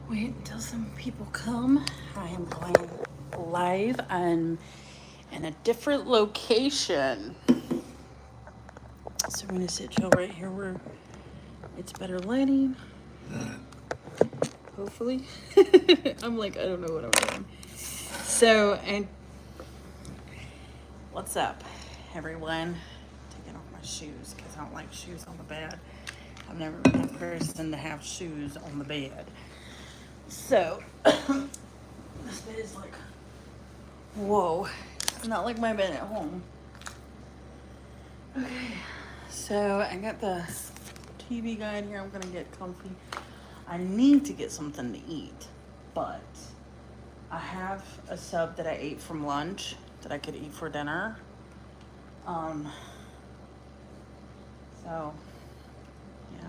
Wait until some people come. I am going live. I'm in a different location. So I'm going to sit chill right here where it's better lighting. Hopefully. I'm like, I don't know what I'm doing. So, and what's up, everyone? Taking off my shoes because I don't like shoes on the bed. I've never been a person to have shoes on the bed. So, this bed is like, whoa. It's not like my bed at home. Okay. So, I got the TV guide here. I'm gonna get comfy. I need to get something to eat, but I have a sub that I ate from lunch that I could eat for dinner. Um, so, yeah.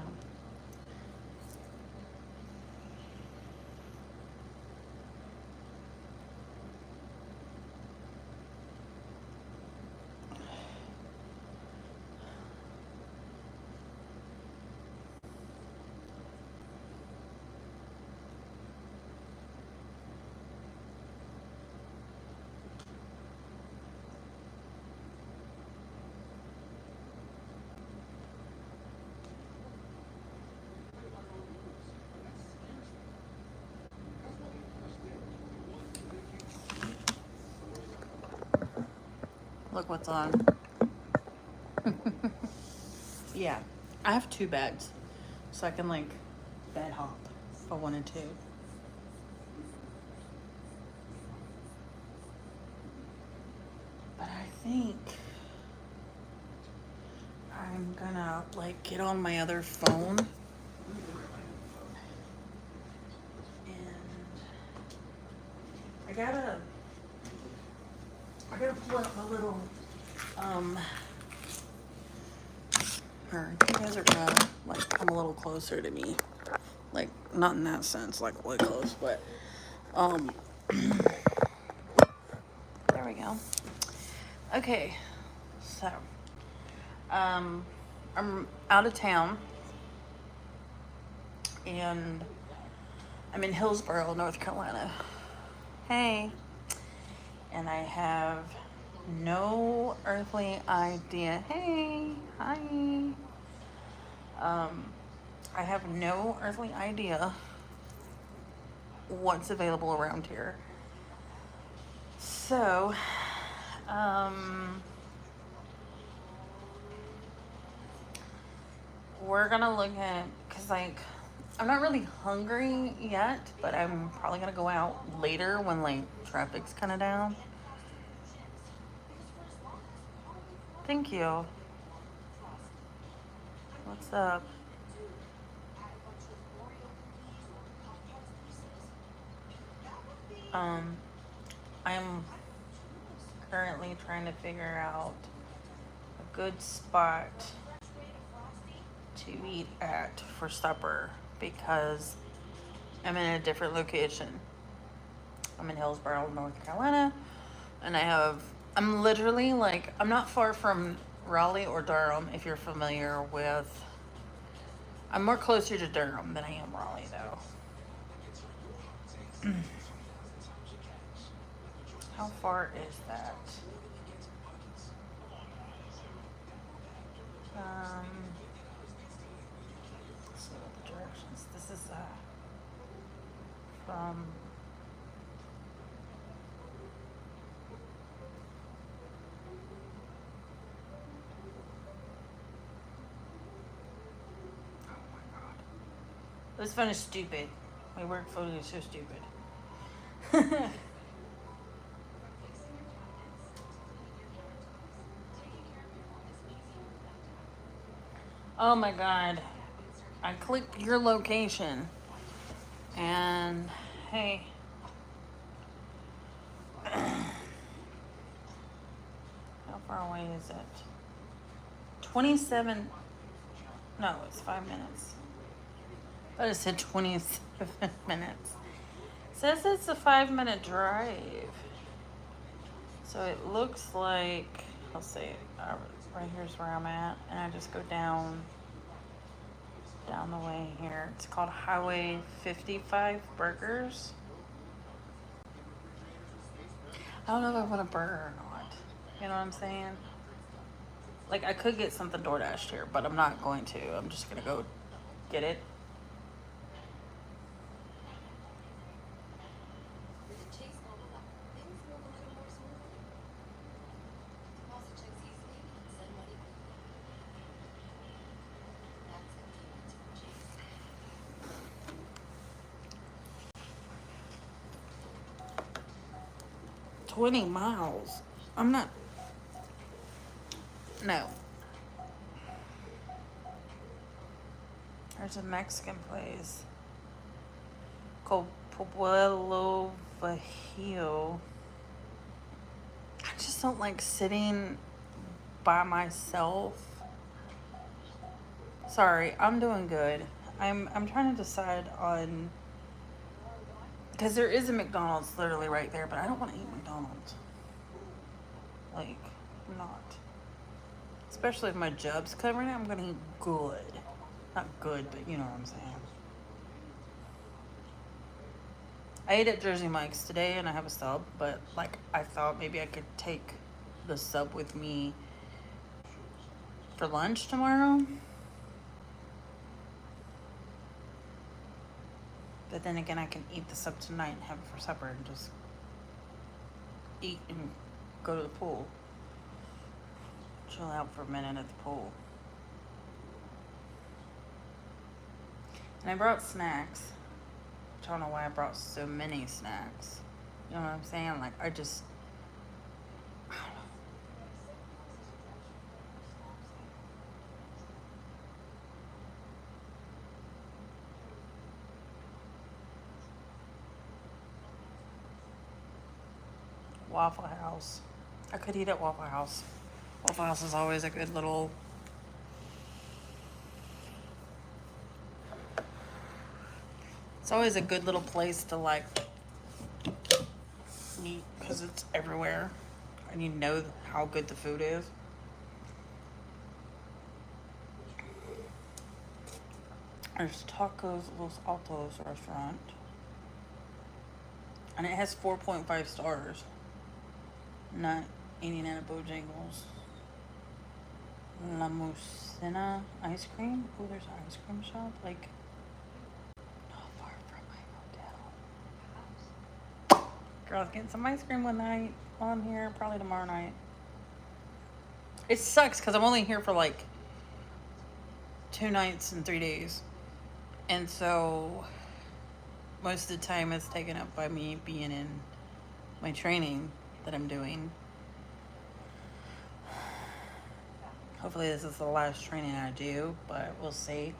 Look what's on. Yeah, I have two beds, so I can like bed hop if I wanted to. But I think I'm gonna like get on my other phone and I gotta pull up my little or you guys are gonna like come a little closer to me. Like not in that sense, like really close, but um there we go. Okay, so I'm out of town and I'm in Hillsborough, North Carolina. Hey. And I have no earthly idea. Hey, hi. I have no earthly idea what's available around here. So, we're gonna look at, cause like, I'm not really hungry yet, but I'm probably gonna go out later when like traffic's kind of down. Thank you. What's up? Um, I'm currently trying to figure out a good spot to eat at for supper because I'm in a different location. I'm in Hillsborough, North Carolina, and I'm literally like, I'm not far from Raleigh or Durham if you're familiar with. I'm more closer to Durham than I am Raleigh though. How far is that? Um, let's see what the directions. This is from. Oh my god. This phone is stupid. My work phone is so stupid. Oh my god. I clicked your location and hey. How far away is it? 27. No, it's 5 minutes. But it said 27 minutes. It says it's a 5 minute drive. So it looks like, I'll see, right here's where I'm at, and I just go down on the way here. It's called Highway 55 Burgers. I don't know if I want a burger or not. You know what I'm saying? Like, I could get something DoorDashed here, but I'm not going to. I'm just going to go get it. $20 miles. I'm not. No. There's a Mexican place called Pueblo Viejo. I just don't like sitting by myself. Sorry, I'm doing good. I'm trying to decide on, because there is a McDonald's literally right there, but I don't want to eat McDonald's. Like, I'm not. Especially if my job's covering it, I'm gonna eat good. Not good, but you know what I'm saying. I ate at Jersey Mike's today and I have a sub, but like I thought maybe I could take the sub with me for lunch tomorrow. But then again, I can eat the sub tonight and have it for supper and just eat and go to the pool. Chill out for a minute at the pool. And I brought snacks. I don't know why I brought so many snacks. You know what I'm saying? Like, I don't know. Waffle House. I could eat at Waffle House. Waffle House is always a good little... It's always a good little place to, like, eat because it's everywhere. And you know how good the food is. There's Tacos Los Altos restaurant. And it has 4.5 stars. Not eating at a Bojangles. La Mucena ice cream. Oh, there's an ice cream shop. Like, not far from my hotel. Girls getting some ice cream one night on here. Probably tomorrow night. It sucks because I'm only here for like 2 nights and 3 days. And so most of the time it's taken up by me being in my training that I'm doing. Hopefully this is the last training I do, but we'll see.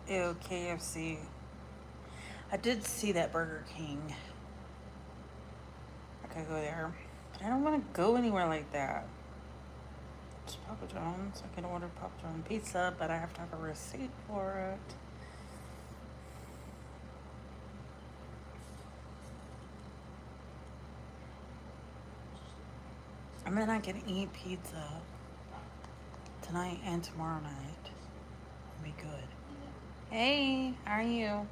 Ew, KFC. I did see that Burger King. I could go there. But I don't want to go anywhere like that. It's Papa John's. I can order Papa John's pizza, but I have to have a receipt for it. And then I can eat pizza tonight and tomorrow night. It'll be good. Hey, how are you?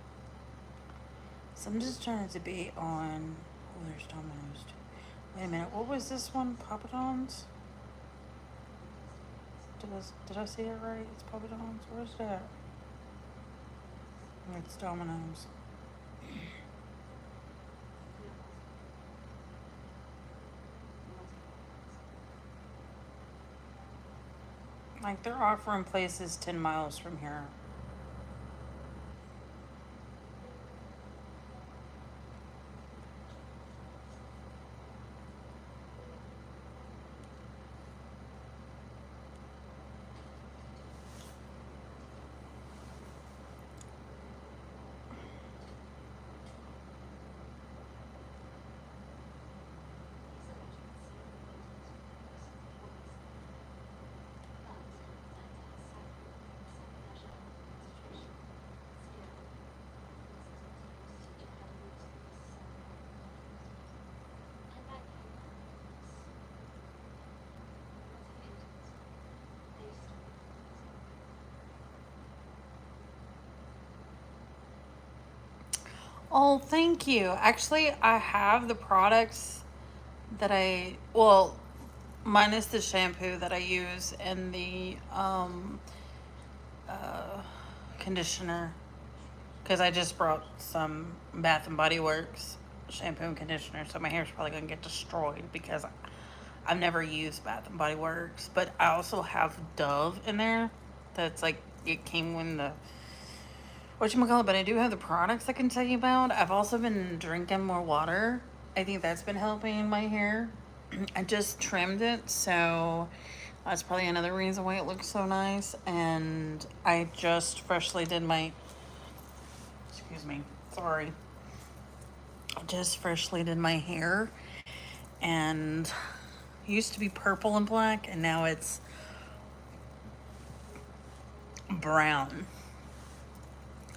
So I'm just trying to debate on... Oh, there's Domino's. Wait a minute, what was this one? Papa John's? Did I say it right? It's Papa John's? Where's that? Oh, it's Domino's. Like, they're offering places 10 miles from here. Oh, thank you. Actually, I have the products that well, minus the shampoo that I use and the uh, conditioner, because I just brought some Bath and Body Works shampoo and conditioner, so my hair's probably gonna get destroyed because I've never used Bath and Body Works. But I also have Dove in there. That's like it came when the whatchamacallit, but I do have the products I can tell you about. I've also been drinking more water. I think that's been helping my hair. I just trimmed it, so that's probably another reason why it looks so nice. And I just freshly did my, excuse me, sorry. I just freshly did my hair, and it used to be purple and black, and now it's brown.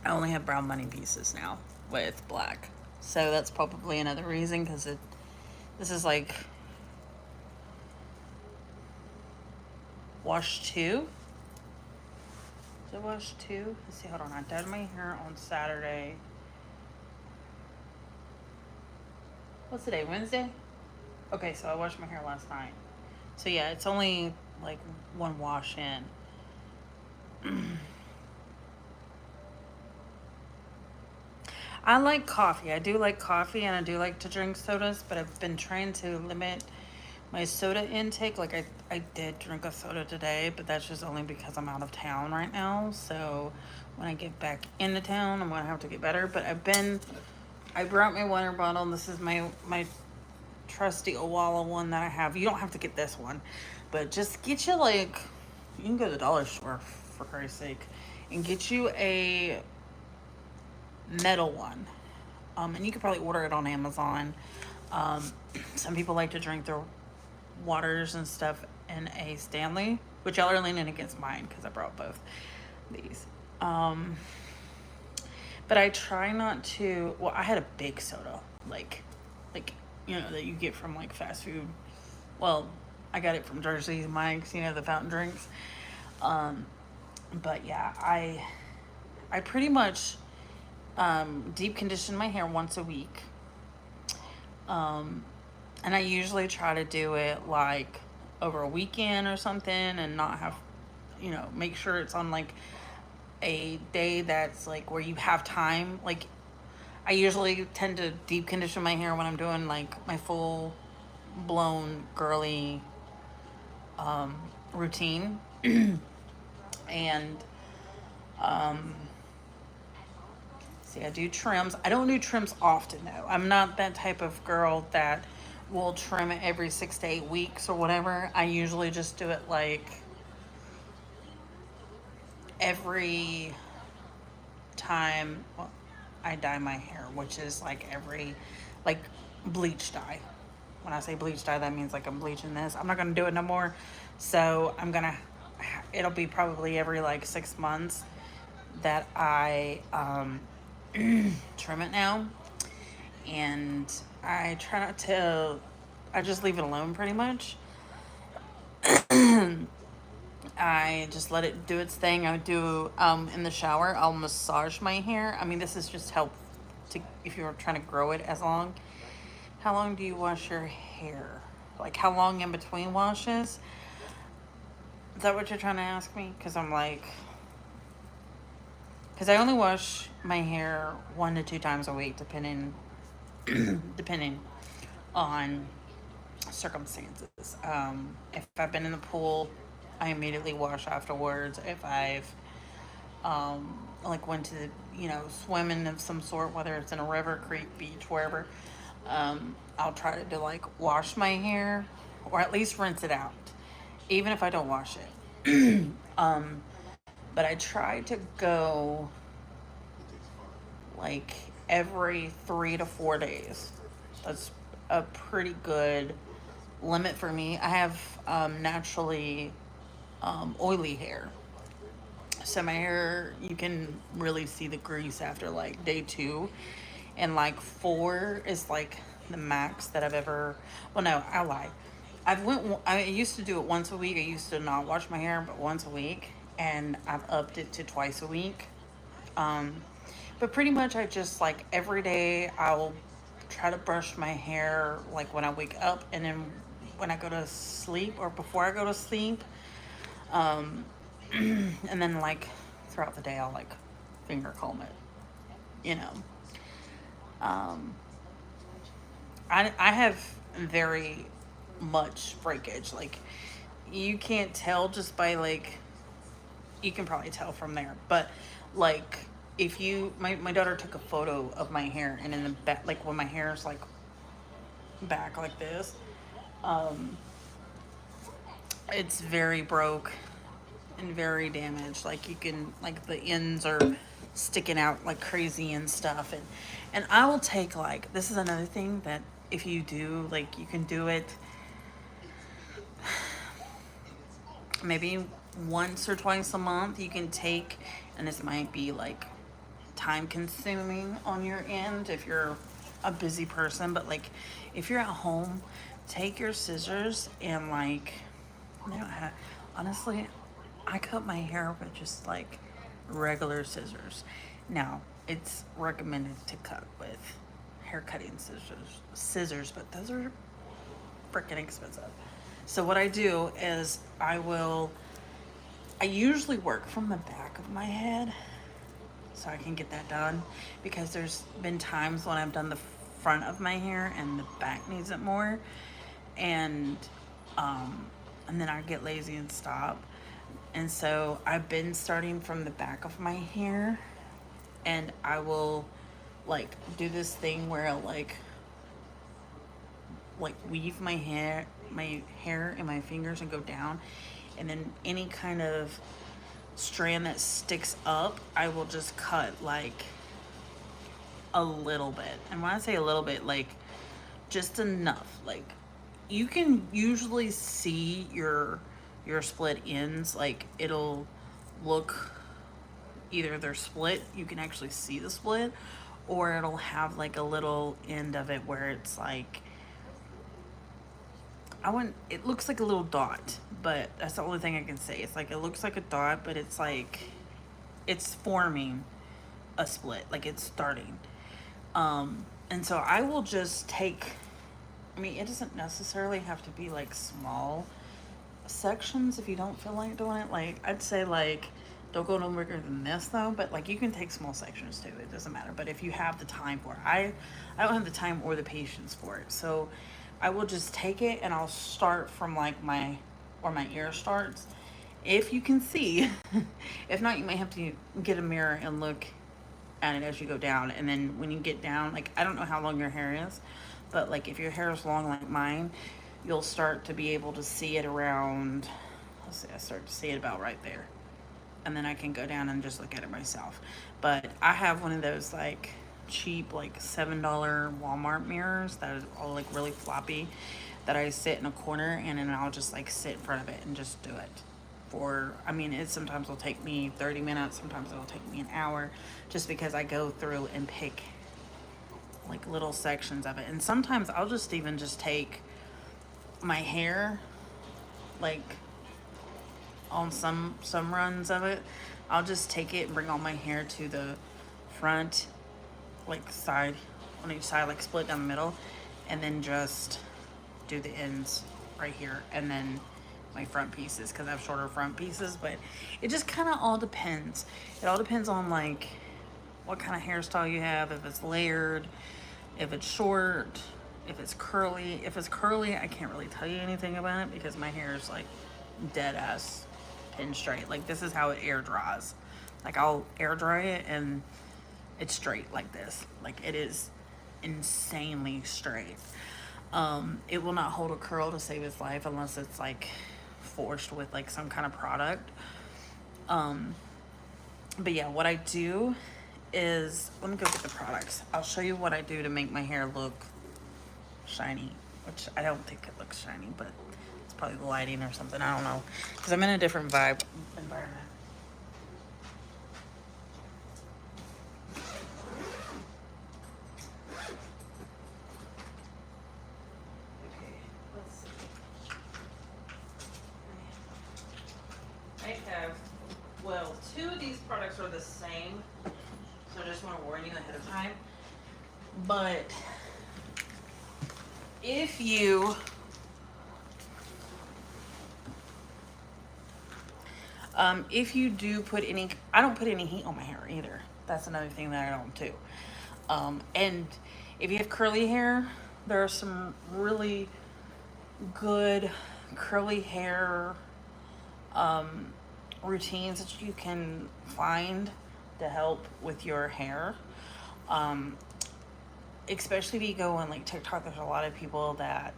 I only have brown money pieces now with black. So that's probably another reason, because this is like wash two. Is it wash two? Let's see, hold on. I dyed my hair on Saturday. What's today? Wednesday? Okay, so I washed my hair last night. So yeah, it's only like one wash in. I like coffee. I do like coffee, and I do like to drink sodas, but I've been trying to limit my soda intake. Like I did drink a soda today, but that's just only because I'm out of town right now. So when I get back into town, I'm gonna have to get better. But I brought my water bottle. This is my trusty Owala one that I have. You don't have to get this one, but just get you like, you can go to the dollar store for Christ's sake and get you a metal one. And you could probably order it on Amazon. Um, some people like to drink their waters and stuff in a Stanley, which y'all are leaning against mine because I brought both these. But I try not to. Well, I had a big soda, like that you get from like fast food. Well, I got it from Jersey Mike's, the fountain drinks. Um, but yeah, I pretty much deep condition my hair once a week. And I usually try to do it like over a weekend or something, and not have, make sure it's on like a day that's like where you have time. Like I usually tend to deep condition my hair when I'm doing like my full blown girly routine. And see, I do trims. I don't do trims often though. I'm not that type of girl that will trim it every 6 to 8 weeks or whatever. I usually just do it like every time I dye my hair, which is like like bleach dye. When I say bleach dye, that means like I'm bleaching this. I'm not gonna do it no more. So it'll be probably every like 6 months that I trim it now. And I try not to, I just leave it alone pretty much. I just let it do its thing. I do in the shower. I'll massage my hair. I mean, this is just help to if you're trying to grow it as long. How long do you wash your hair? Like how long in between washes? Is that what you're trying to ask me? Because I only wash my hair 1 to 2 times a week, depending on circumstances. If I've been in the pool, I immediately wash afterwards. If I've like went to swimming of some sort, whether it's in a river, creek, beach, wherever, I'll try to like wash my hair or at least rinse it out, even if I don't wash it. But I try to go like every 3 to 4 days. That's a pretty good limit for me. I have naturally oily hair. So my hair, you can really see the grease after like day 2. And like 4 is like the max that I've ever, well, no, I lie. I used to do it once a week. I used to not wash my hair, but once a week. And I've upped it to twice a week. Um, But pretty much I just like every day I'll try to brush my hair like when I wake up, and then when I go to sleep or before I go to sleep. Um, and then like throughout the day I'll like finger comb it, you know. Um, I have very much breakage. Like you can't tell just by like, you can probably tell from there, but like if you my daughter took a photo of my hair, and in the back, like when my hair is like back like this, um it's very broke and very damaged. Like you can, like the ends are sticking out like crazy and stuff. And I will take, like, this is another thing that if you do, like, you can do it maybe once or twice a month. You can take, and this might be like time consuming on your end if you're a busy person, but like if you're at home, take your scissors and like, I don't have, honestly, I cut my hair with just like regular scissors. Now, it's recommended to cut with hair cutting scissors, but those are freaking expensive. So what I do is I usually work from the back of my head so I can get that done, because there's been times when I've done the front of my hair and the back needs it more, and um and then I get lazy and stop. And so I've been starting from the back of my hair, and I will like do this thing where I'll like weave my hair in my fingers and go down, and then any kind of strand that sticks up, I will just cut like a little bit. And when I say a little bit, like just enough. Like you can usually see your split ends. Like it'll look, either they're split, you can actually see the split, or it'll have like a little end of it where it's like, I wouldn't, it looks like a little dot, but that's the only thing I can say. It's like, it looks like a dot, but it's like, it's forming a split, like it's starting. And so I will just take, I mean, it doesn't necessarily have to be like small sections if you don't feel like doing it. Like, I'd say like, don't go no bigger than this though, but like you can take small sections too. It doesn't matter. But if you have the time for it, I don't have the time or the patience for it. So I will just take it and I'll start from like where my ear starts. If you can see, if not, you may have to get a mirror and look at it as you go down. And then when you get down, like, I don't know how long your hair is, but like if your hair is long like mine, you'll start to be able to see it around, let's see, I start to see it about right there. And then I can go down and just look at it myself. But I have one of those like cheap, like $7 Walmart mirrors that are all like really floppy, that I sit in a corner and then I'll just like sit in front of it and just do it for, I mean, it sometimes will take me 30 minutes, sometimes it'll take me an hour, just because I go through and pick like little sections of it. And sometimes I'll just even just take my hair, like on some runs of it, I'll just take it and bring all my hair to the front, like side, on each side, like split down the middle, and then just do the ends right here, and then my front pieces, because I have shorter front pieces. But it just kind of all depends. It all depends on like what kind of hairstyle you have, if it's layered, if it's short, if it's curly. If it's curly, I can't really tell you anything about it, because my hair is like dead ass pin straight. Like this is how it air dries. Like I'll air dry it and it's straight like this. Like it is insanely straight. It will not hold a curl to save its life unless it's like forced with like some kind of product. But yeah, what I do is, let me go get the products. I'll show you what I do to make my hair look shiny, which I don't think it looks shiny, but it's probably the lighting or something. I don't know, because I'm in a different vibe environment. Okay, let's see. I have, well, two of these products are the same, so just just want to warn you ahead of time. But if you do put any, I don't put any heat on my hair either. That's another thing that I don't do. And if you have curly hair, there are some really good curly hair routines that you can find to help with your hair. Especially if you go on like TikTok, there's a lot of people that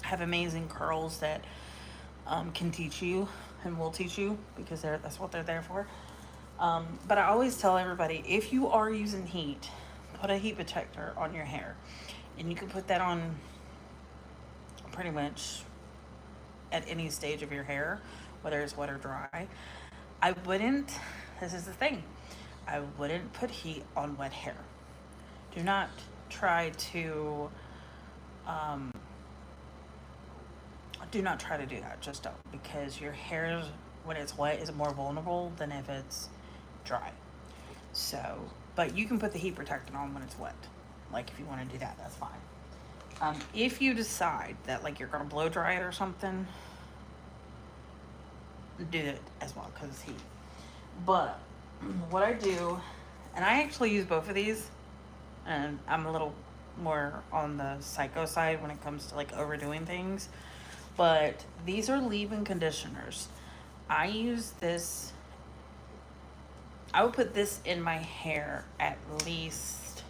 have amazing curls that can teach you and will teach you, because that's what they're there for. But I always tell everybody, if you are using heat, put a heat protector on your hair. And you can put that on pretty much at any stage of your hair, whether it's wet or dry. I wouldn't, this is the thing, I wouldn't put heat on wet hair. Do not try to, do that. Just don't, because your hair, when it's wet, is more vulnerable than if it's dry. So, but you can put the heat protectant on when it's wet. Like if you want to do that, that's fine. If you decide that like you're gonna blow dry it or something, do it as well because it's heat. But what I do, and I actually use both of these, and I'm a little more on the psycho side when it comes to like overdoing things, but these are leave-in conditioners. I use this, I would put this in my hair at least,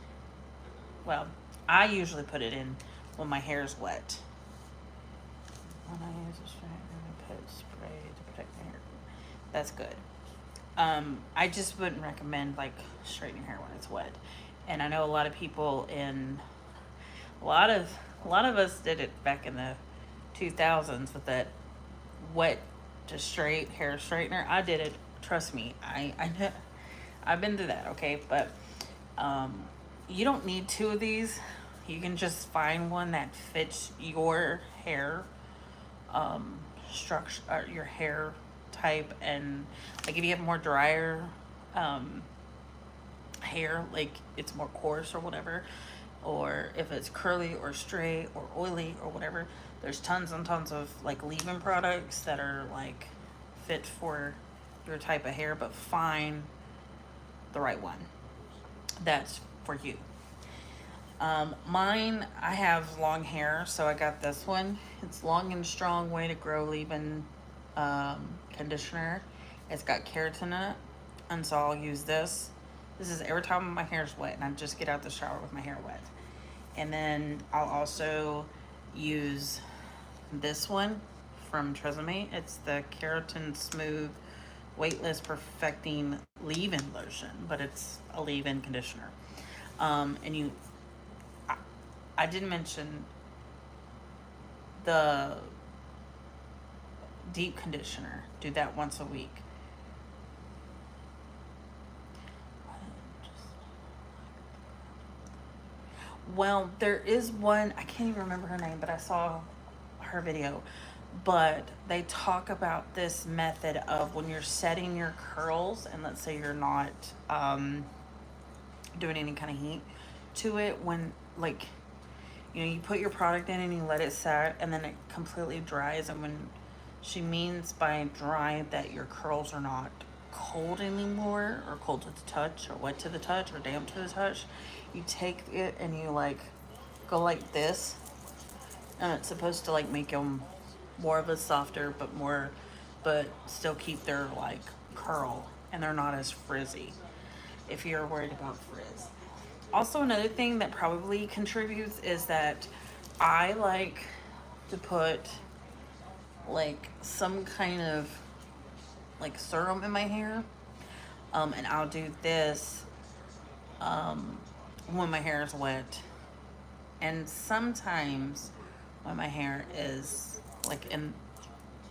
well, I usually put it in when my hair is wet. When I use a straightener, I put spray to protect my hair. That's good. I just wouldn't recommend like straightening your hair when it's wet. And I know a lot of people a lot of us did it back in the 2000s with that wet to straight hair straightener. I did it. Trust me. I've been through that. Okay. But, you don't need two of these. You can just find one that fits your hair, structure, or your hair type. And like if you have more drier, hair, like it's more coarse or whatever, or if it's curly or straight or oily or whatever, there's tons and tons of like leave-in products that are like fit for your type of hair, but find the right one that's for you. Mine, I have long hair, so I got this one. It's Long and Strong Way to Grow Leave-In conditioner. It's got keratin in it, and so I'll use this. This is every time my hair's wet, and I just get out the shower with my hair wet. And then I'll also use this one from Tresemme. It's the Keratin Smooth Weightless Perfecting Leave-In Lotion, but it's a leave-in conditioner. And I did mention the deep conditioner. Do that once a week. Well, there is one, I can't even remember her name, but I saw her video. But they talk about this method of when you're setting your curls, and let's say you're not doing any kind of heat to it, when like, you know, you put your product in and you let it set, and then it completely dries. And when she means by dry that your curls are not cold anymore, or cold to the touch, or wet to the touch, or damp to the touch, you take it and you like go like this, and it's supposed to like make them more of a softer, but still keep their like curl, and they're not as frizzy if you're worried about frizz. Also, another thing that probably contributes is that I like to put like some kind of like serum in my hair, and I'll do this when my hair is wet, and sometimes when my hair is like in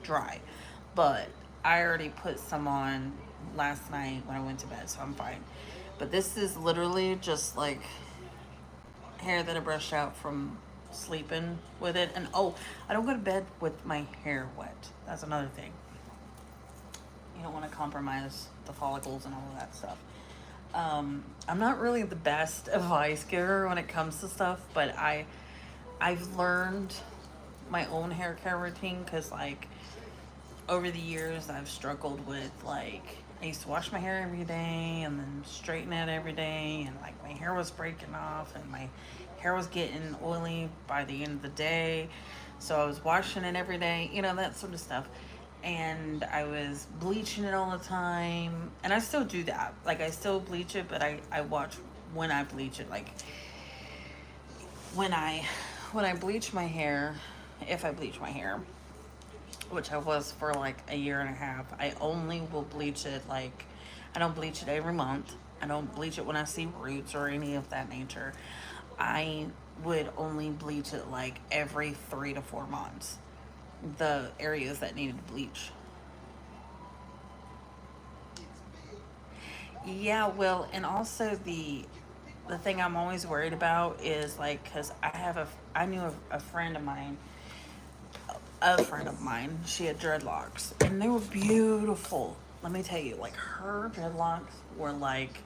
dry. But I already put some on last night when I went to bed, so I'm fine. But this is literally just like hair that I brushed out from sleeping with it. And oh, I don't go to bed with my hair wet. That's another thing. You don't want to compromise the follicles and all of that stuff. I'm not really the best advice giver when it comes to stuff, but I've learned my own hair care routine because like over the years I've struggled with like I used to wash my hair every day and then straighten it every day, and like my hair was breaking off and my hair was getting oily by the end of the day. So I was washing it every day, you know, that sort of stuff. And I was bleaching it all the time. And I still do that. Like I still bleach it, but I watch when I bleach it. Like when I when I bleach my hair, if I bleach my hair, which I was for like a year and a half, I only will bleach it like I don't bleach it every month. I don't bleach it when I see roots or any of that nature. I would only bleach it like every 3 to 4 months. The areas that needed bleach. Yeah, well, and also the thing I'm always worried about is like because I knew a friend of mine, she had dreadlocks and they were beautiful. Let me tell you, like her dreadlocks were like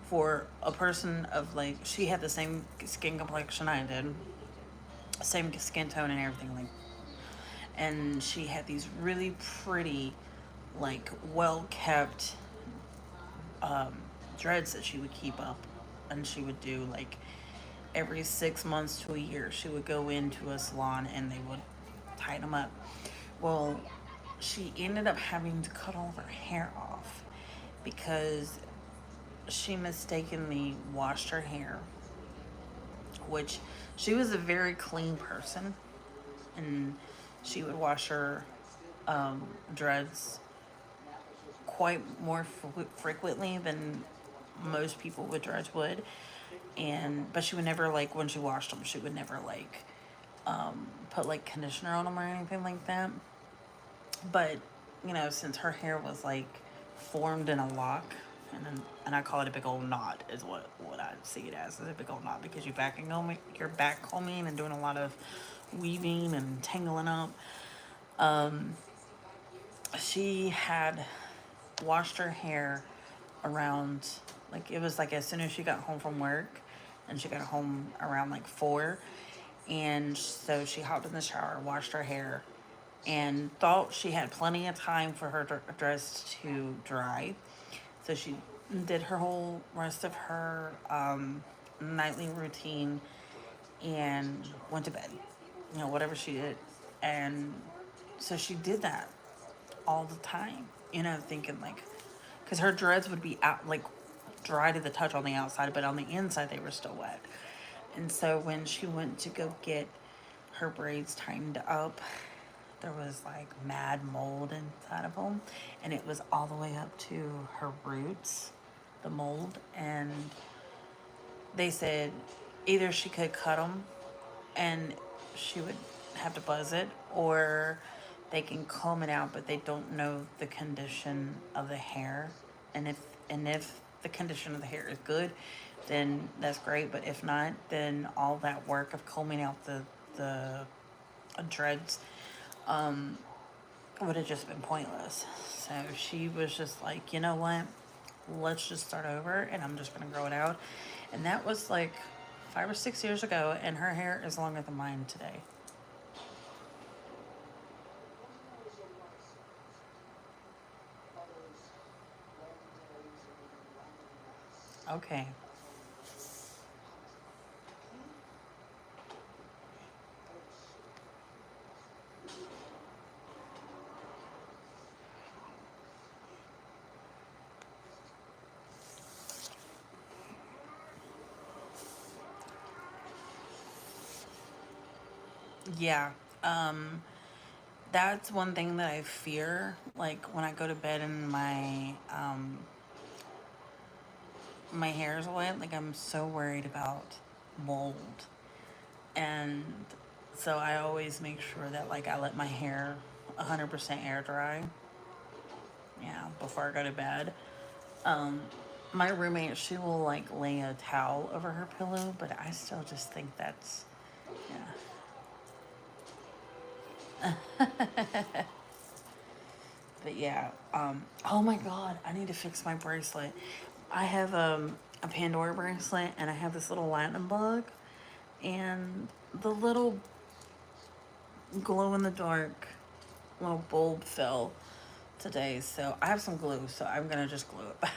for a person of like she had the same skin complexion I did, same skin tone and everything like, and she had these really pretty, like well kept dreads that she would keep up, and she would do like every 6 months to a year. She would go into a salon and they would tie them up. Well, she ended up having to cut all of her hair off because she mistakenly washed her hair, which she was a very clean person, and she would wash her dreads quite more frequently than most people with dreads would. And but she would never like when she washed them, she would never like put like conditioner on them or anything like that. But you know, since her hair was like formed in a lock, and I call it a big old knot is what I see it as, is a big old knot because you're back combing and doing a lot of weaving and tangling up. She had washed her hair around, like it was like as soon as she got home from work, and she got home around like 4, and so she hopped in the shower, washed her hair, and thought she had plenty of time for her dress to dry. So she did her whole rest of her nightly routine and went to bed. You know, whatever she did. And so she did that all the time, you know, thinking like, because her dreads would be out, like dry to the touch on the outside, but on the inside they were still wet. And so when she went to go get her braids tightened up, there was like mad mold inside of them, and it was all the way up to her roots, the mold. And they said either she could cut them and she would have to buzz it, or they can comb it out, but they don't know the condition of the hair. And if the condition of the hair is good, then that's great. But if not, then all that work of combing out the dreads would have just been pointless. So she was just like, you know what? Let's just start over, and I'm just gonna grow it out. And that was like 5 or 6 years ago, and her hair is longer than mine today. Okay. Yeah. Um, that's one thing that I fear. Like when I go to bed and my hair is wet, like I'm so worried about mold. And so I always make sure that like I let my hair 100% air dry. Yeah, before I go to bed. Um, my roommate, she will like lay a towel over her pillow, but I still just think that's, yeah. But yeah, oh my god, I need to fix my bracelet. I have a Pandora bracelet and I have this little Latin bug, and the little glow in the dark little bulb fell today. So I have some glue, so I'm gonna just glue it back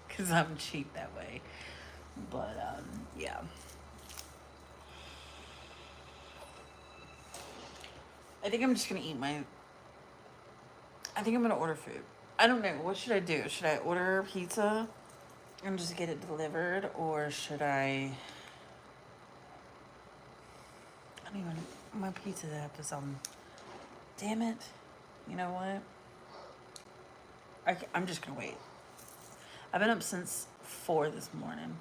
because I'm cheap that way. But yeah. I think I'm just gonna eat my. I think I'm gonna order food. I don't know. What should I do? Should I order pizza and just get it delivered, or should I? I don't even. My pizza app is on. Damn it! You know what? I'm just gonna wait. I've been up since 4 this morning.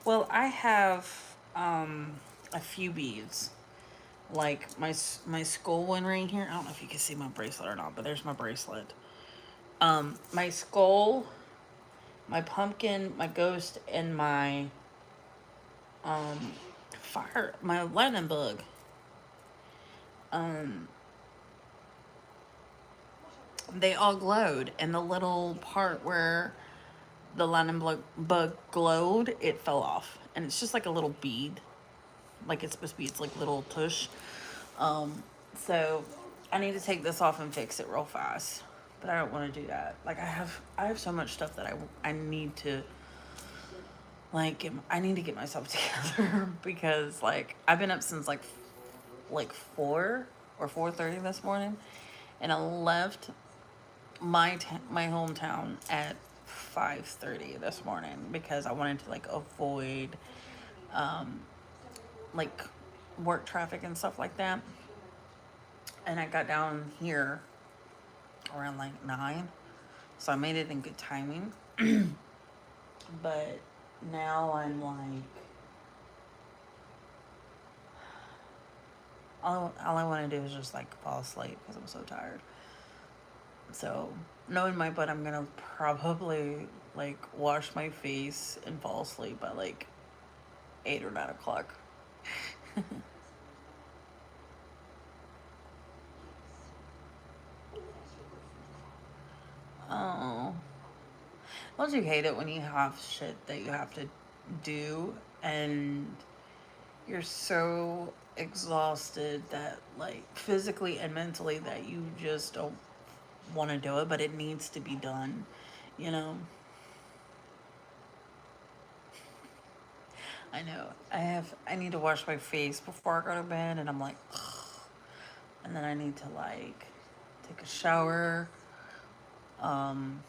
Well, I have a few beads, like my skull one right here. I don't know if you can see my bracelet or not, but there's my bracelet. My skull, my pumpkin, my ghost, and my my lightning bug. They all glowed, and the little part where the lightning bug glowed, it fell off, and it's just like a little bead, like it's supposed to be. It's like little tush. So I need to take this off and fix it real fast, but I don't want to do that. Like I have so much stuff that I need to I need to get myself together because like I've been up since like 4 or 4:30 this morning, and I left my hometown at 5:30 this morning because I wanted to like avoid like work traffic and stuff like that. And I got down here around like 9, so I made it in good timing. But now I'm like, all I want to do is just like fall asleep because I'm so tired. So knowing my butt, I'm gonna probably like wash my face and fall asleep by like 8 or 9 o'clock. Oh, don't you hate it when you have shit that you have to do and you're so exhausted that like physically and mentally that you just don't want to do it, but it needs to be done, you know? I know. I need to wash my face before I go to bed, and I'm like, ugh. And then I need to like take a shower. Um,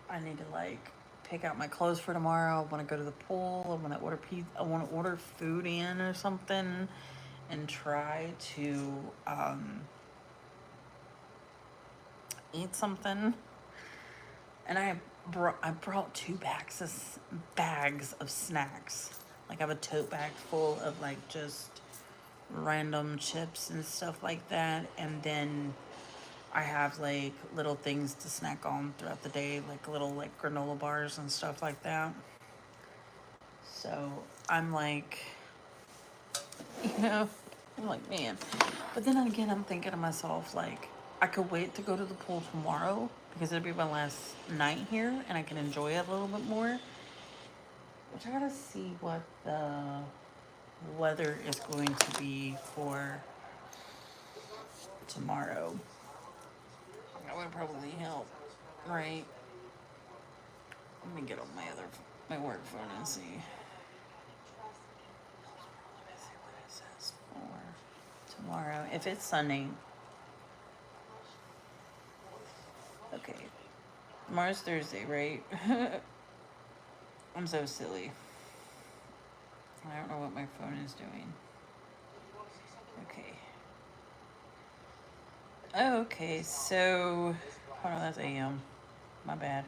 I need to like pick out my clothes for tomorrow. I want to go to the pool. I want to order pizza. I want to order food in or something, and try to eat something. And I brought 2 bags of snacks. Like I have a tote bag full of like just random chips and stuff like that, and then I have like little things to snack on throughout the day, like little like granola bars and stuff like that. So I'm like, you know, I'm like, man. But then again, I'm thinking to myself, like, I could wait to go to the pool tomorrow because it'll be my last night here and I can enjoy it a little bit more. Which I gotta see what the weather is going to be for tomorrow. That would probably help, right? Let me get on my work phone and see. Let me see what it says for tomorrow. If it's sunny, okay. Tomorrow's Thursday, right? I'm so silly. I don't know what my phone is doing. Okay. Oh, okay. So, hold on, that's AM. My bad.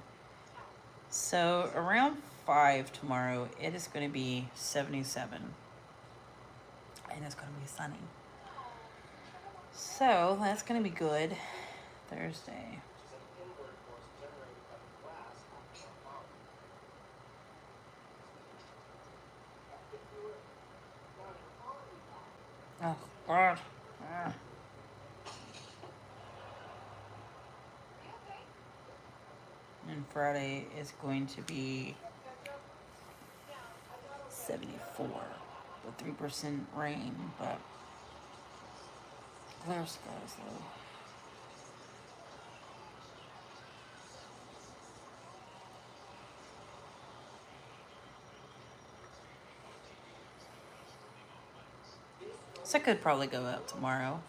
So, around 5 tomorrow, it is going to be 77. And it's going to be sunny. So, that's going to be good. Thursday. Oh, God. Ah. And Friday is going to be 74 with 3% rain, but clear skies though. So I could probably go out tomorrow.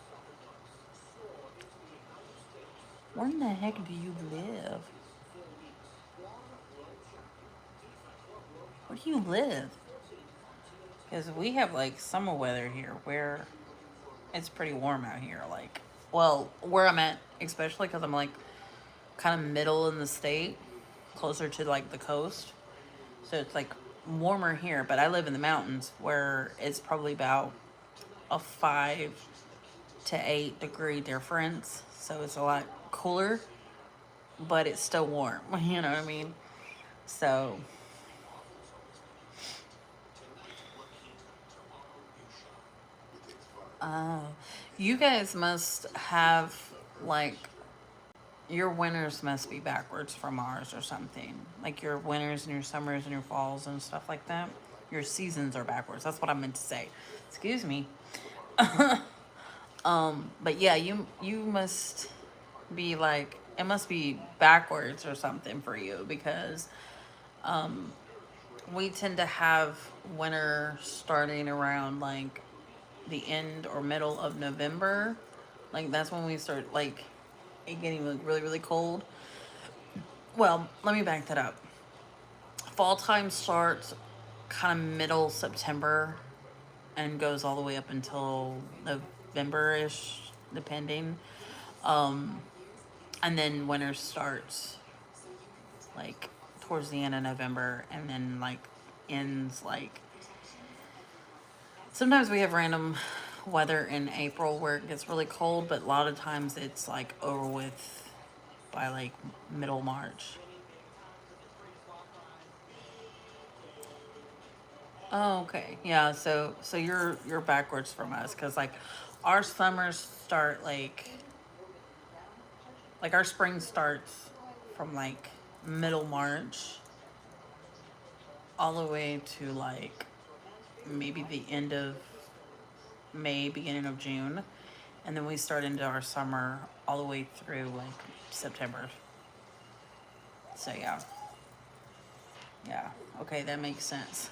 Where in the heck do you live? Where do you live? Because we have like summer weather here where it's pretty warm out here. Like, well, where I'm at, especially because I'm like kind of middle in the state, closer to like the coast. So it's like warmer here, but I live in the mountains where it's probably about a 5 to 8 degree difference. So it's a lot cooler, but it's still warm. You know what I mean? So, uh, you guys must have like your winters must be backwards from ours or something. Like your winters and your summers and your falls and stuff like that. Your seasons are backwards. That's what I meant to say. Excuse me. But yeah, you must be like it must be backwards or something for you because we tend to have winter starting around like the end or middle of November. Like that's when we start like it getting like really really cold. Well, let me back that up. Fall time starts kind of middle September and goes all the way up until November ish, depending. Um, and then winter starts like towards the end of November and then like ends like sometimes we have random weather in April where it gets really cold, but a lot of times it's like over with by like middle March. Oh, okay. Yeah, so you're backwards from us cuz like our summers start like our spring starts from like middle March all the way to like maybe the end of May, beginning of June, and then we start into our summer all the way through like September. So yeah, yeah, okay, that makes sense.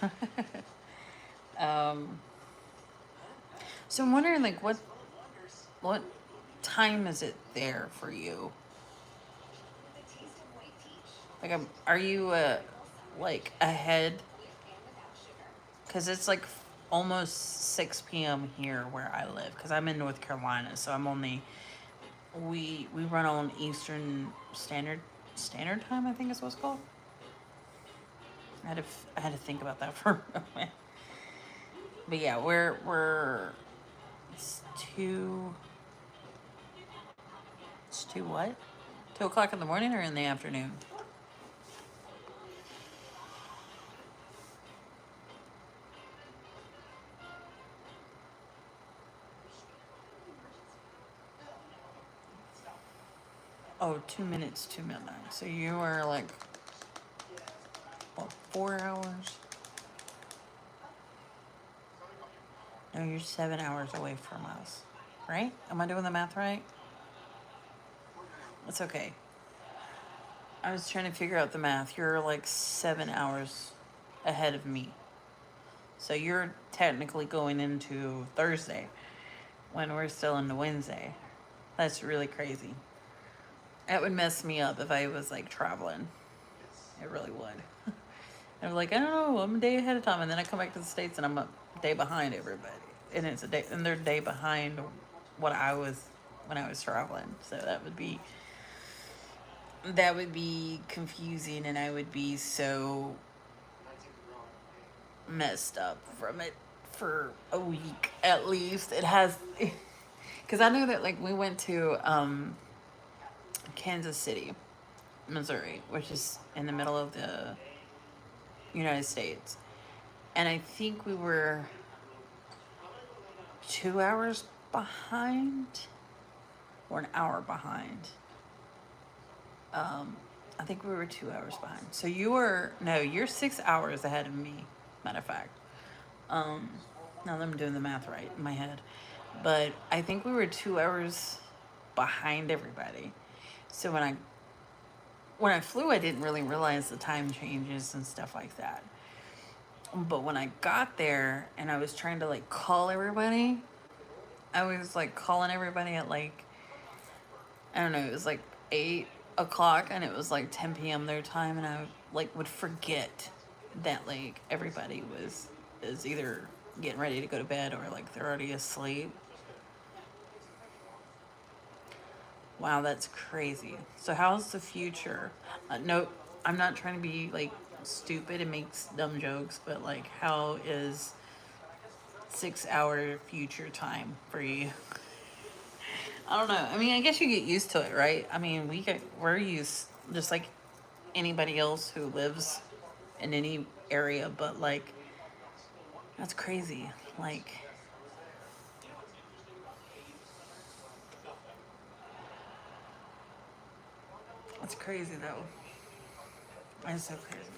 um, so I'm wondering like what time is it there for you? Like, are you like ahead? Because it's like almost 6 p.m. here where I live. Because I'm in North Carolina, so I'm only we run on Eastern Standard Time. I think is what it's called. I had to think about that for a moment. But yeah, we're it's two what? 2 o'clock in the morning or in the afternoon? Oh, 2 minutes to midnight. So you are like what, 4 hours? No, you're 7 hours away from us, right? Am I doing the math right? It's okay. I was trying to figure out the math. You're like 7 hours ahead of me. So you're technically going into Thursday when we're still into Wednesday. That's really crazy. That would mess me up if I was like traveling. It really would. I'm like, I don't know, I'm a day ahead of time, and then I come back to the States and I'm a day behind everybody, and it's a day, and they're a day behind what I was when I was traveling. So that would be confusing, and I would be so messed up from it for a week at least. It has, because I know that like we went to Kansas City, Missouri, which is in the middle of the United States, and I think we were 2 hours behind or an hour behind. I think we were 2 hours behind. So you're 6 hours ahead of me, matter of fact. Um, Now that I'm doing the math right in my head. But I think we were 2 hours behind everybody. So when I flew, I didn't really realize the time changes and stuff like that. But when I got there and I was trying to like call everybody, I was like calling everybody at like, I don't know, it was like 8 o'clock and it was like 10 p.m. their time, and I like would forget that like everybody is either getting ready to go to bed or like they're already asleep. Wow, that's crazy. So how's the future? No, I'm not trying to be like stupid and make dumb jokes, but like how is 6 hour future time for you? I don't know. I mean, I guess you get used to it, right? I mean, we're used just like anybody else who lives in any area, but like that's crazy. Like that's crazy though. It's so crazy.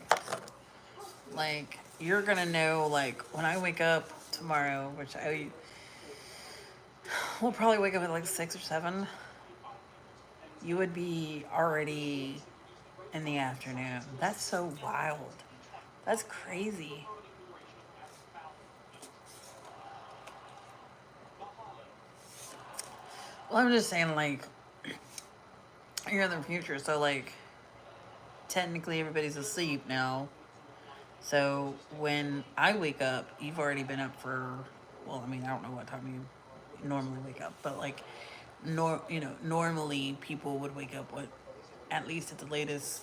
Like you're gonna know like when I wake up tomorrow, which I will probably wake up at like 6 or 7. You would be already in the afternoon. That's so wild. That's crazy. Well, I'm just saying, like, you're in the future, so, like, technically everybody's asleep now. So when I wake up, you've already been up for, well, I mean, I don't know what time you normally wake up, but, like, normally people would wake up, what, at least at the latest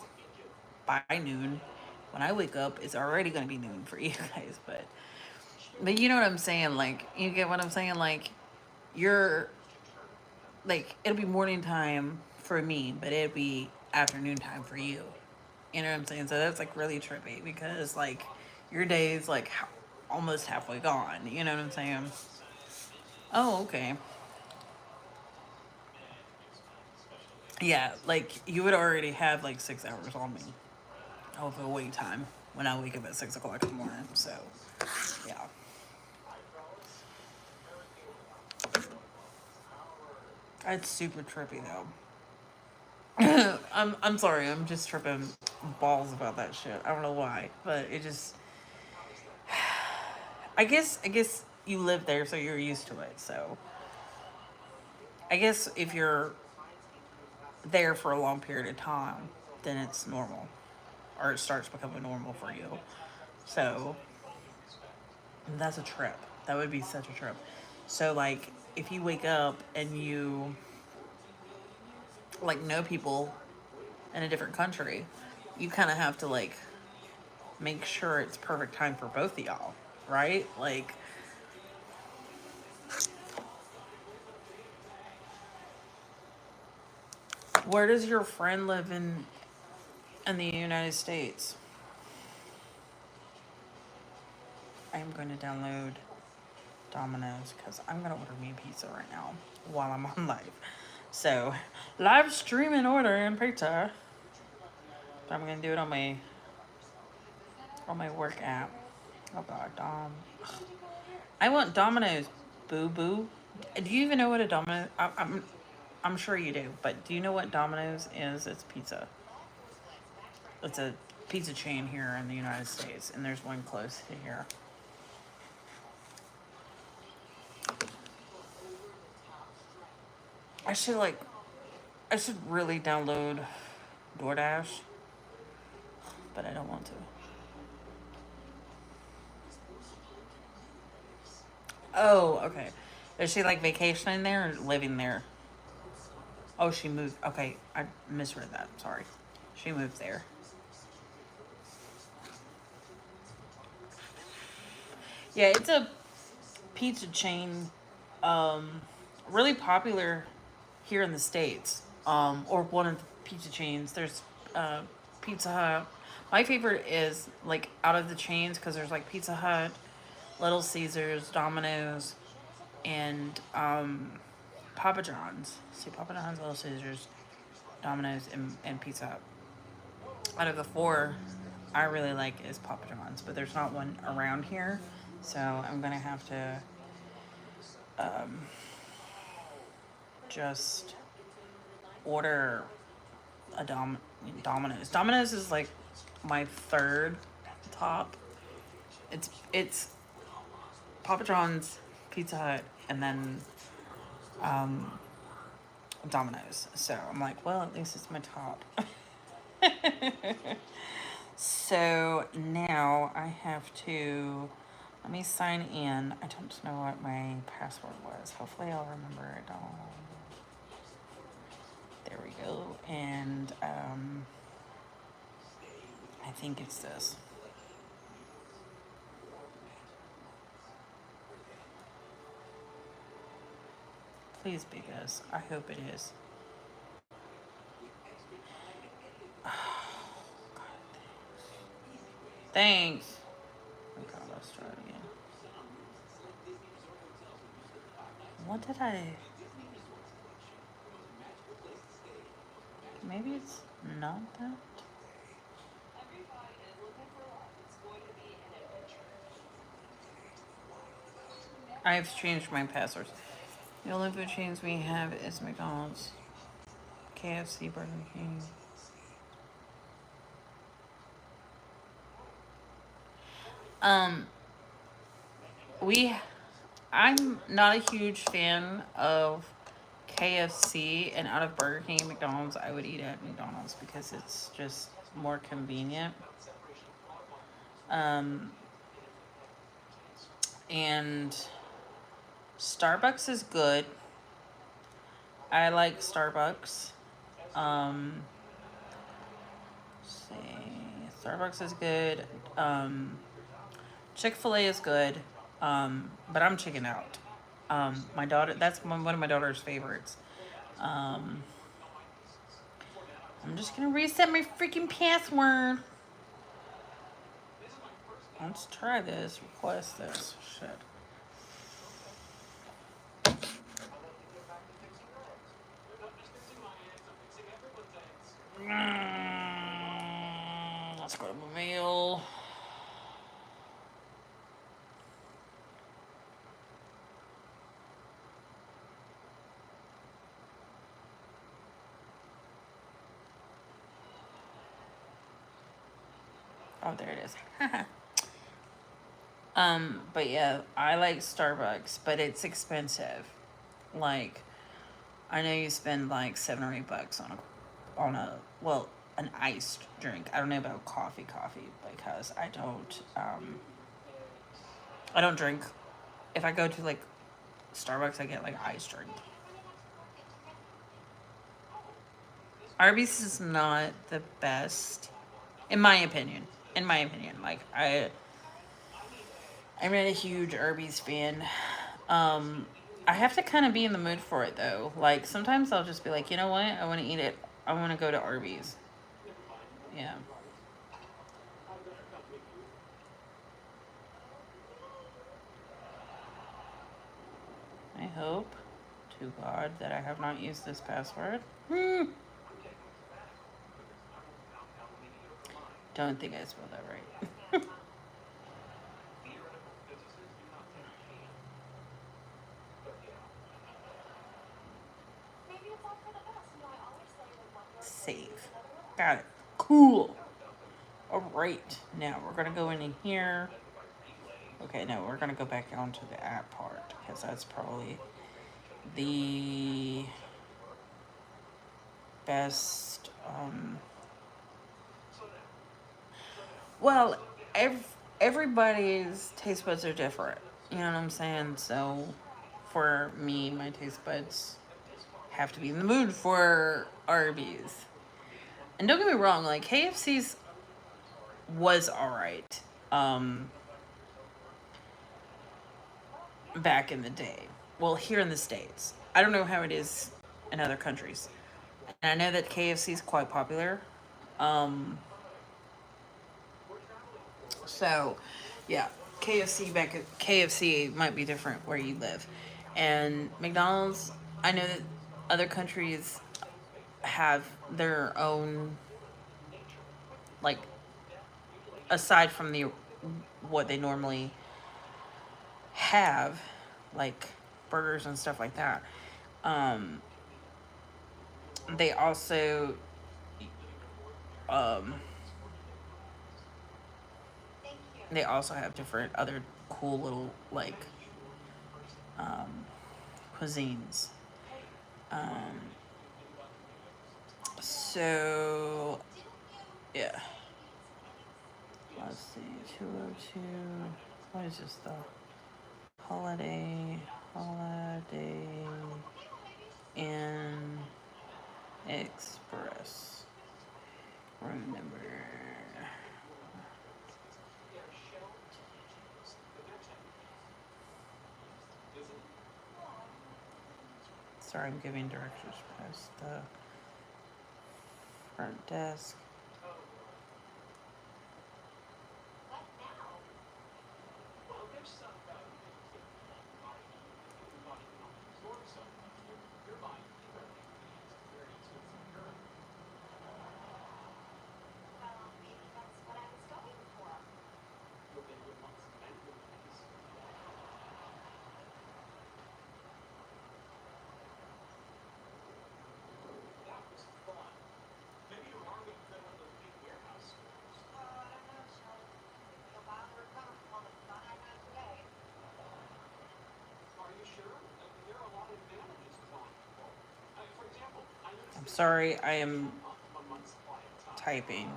by noon. When I wake up, it's already going to be noon for you guys, but you know what I'm saying? Like, you get what I'm saying? Like, you're like it'll be morning time for me, but it'll be afternoon time for you. You know what I'm saying? So that's like really trippy because like your day's like almost halfway gone. You know what I'm saying? Oh, okay. Yeah, like you would already have like 6 hours on me of awake time when I wake up at 6 o'clock in the morning. So yeah, it's super trippy though. I'm sorry. I'm just tripping balls about that shit. I don't know why, but it just. I guess you live there, so you're used to it. So I guess if you're there for a long period of time, then it's normal, or it starts becoming normal for you. So that's a trip. That would be such a trip. So like, if you wake up and you like know people in a different country, you kind of have to like make sure it's perfect time for both of y'all, right? Like, where does your friend live in the United States? I'm going to download Domino's because I'm going to order me a pizza right now while I'm on live. So, live streaming ordering pizza. But I'm going to do it on my work app. Oh god, I want Domino's, boo boo. Do you even know what a Domino? I'm sure you do, but do you know what Domino's is? It's pizza. It's a pizza chain here in the United States, and there's one close to here. I should like, I should really download DoorDash, but I don't want to. Oh, okay. Is she like vacationing there or living there? Oh, she moved. Okay, I misread that. Sorry. She moved there. Yeah, it's a pizza chain, um, really popular here in the States, or one of the pizza chains. There's uh, Pizza Hut. My favorite is like out of the chains because there's like Pizza Hut, Little Caesars, Domino's. and Papa John's. See, Papa John's, Little Caesars, Domino's, and Pizza Hut. Out of the four, I really like is Papa John's, but there's not one around here, so I'm gonna have to just order a Domino's. Domino's is like my third top. It's Papa John's, Pizza Hut, and then Domino's. So I'm like, well, at least it's my top. So now I have to, let me sign in. I don't know what my password was. Hopefully I'll remember it all. There we go. And I think it's this. Please be this. I hope it is. Thanks. Oh God, let's try it again. What did I... Maybe it's not that? I've changed my passwords. The only food chains we have is McDonald's, KFC, Burger King. I'm not a huge fan of KFC, and out of Burger King and McDonald's, I would eat at McDonald's because it's just more convenient. And Starbucks is good. I like Starbucks. Let's see. Starbucks is good. Chick-fil-A is good. But I'm chicken out. My daughter, that's one of my daughter's favorites. I'm just gonna reset my freaking password. Let's try this. Request this. Shit. Let's go to my mail. Oh, there it is. But yeah, I like Starbucks, but it's expensive. Like, I know you spend like $7 or $8 on a well, an iced drink. I don't know about coffee because I don't drink. If I go to like Starbucks, I get like iced drink. Arby's is not the best, in my opinion. Like I'm not a huge Arby's fan. I have to kind of be in the mood for it though. Like sometimes I'll just be like, you know what? I want to eat it. I want to go to Arby's. Yeah. I hope to God that I have not used this password. Don't think I spelled that right. Save. Got it. Cool. Alright. Now we're going to go in here. Okay, no, we're going to go back onto the app part because that's probably the best. Well, everybody's taste buds are different. You know what I'm saying? So for me, my taste buds have to be in the mood for Arby's. And don't get me wrong, like KFC's was alright. Back in the day. Well, here in the States. I don't know how it is in other countries. And I know that KFC is quite popular. So, yeah, KFC might be different where you live. And McDonald's, I know that other countries have their own, like, aside from the what they normally have, like burgers and stuff like that. Um, they also um, they also have different other cool little like um, cuisines. Um, so yeah, let's see, 202. What is this though? Holiday Inn Express. Room number. Sorry, I'm giving directions past the front desk. I'm sorry, I am typing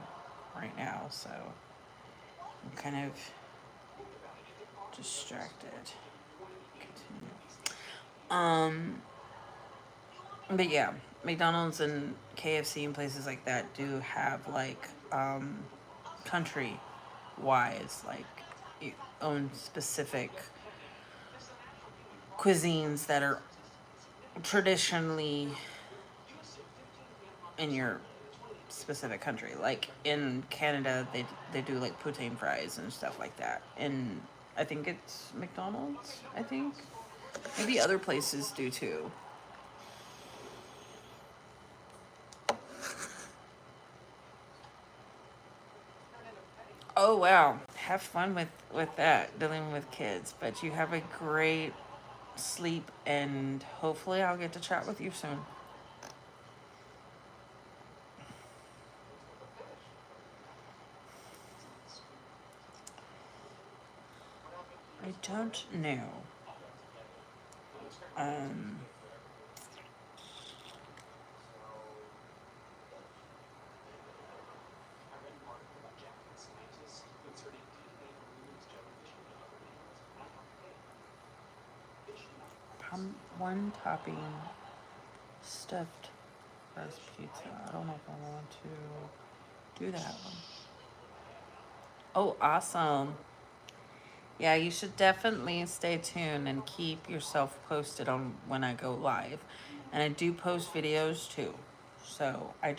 right now, so I'm kind of distracted. Continue. But yeah, McDonald's and KFC and places like that do have like country wise like own specific cuisines that are traditionally in your specific country. Like in Canada, they do like poutine fries and stuff like that. And I think it's McDonald's. I think maybe other places do too. Oh wow, have fun with that dealing with kids. But you have a great sleep, and hopefully I'll get to chat with you soon. I don't know. Um, one topping stuffed crust pizza. I don't know if I want to do that one. Oh, awesome. Yeah, you should definitely stay tuned and keep yourself posted on when I go live. And I do post videos too. So I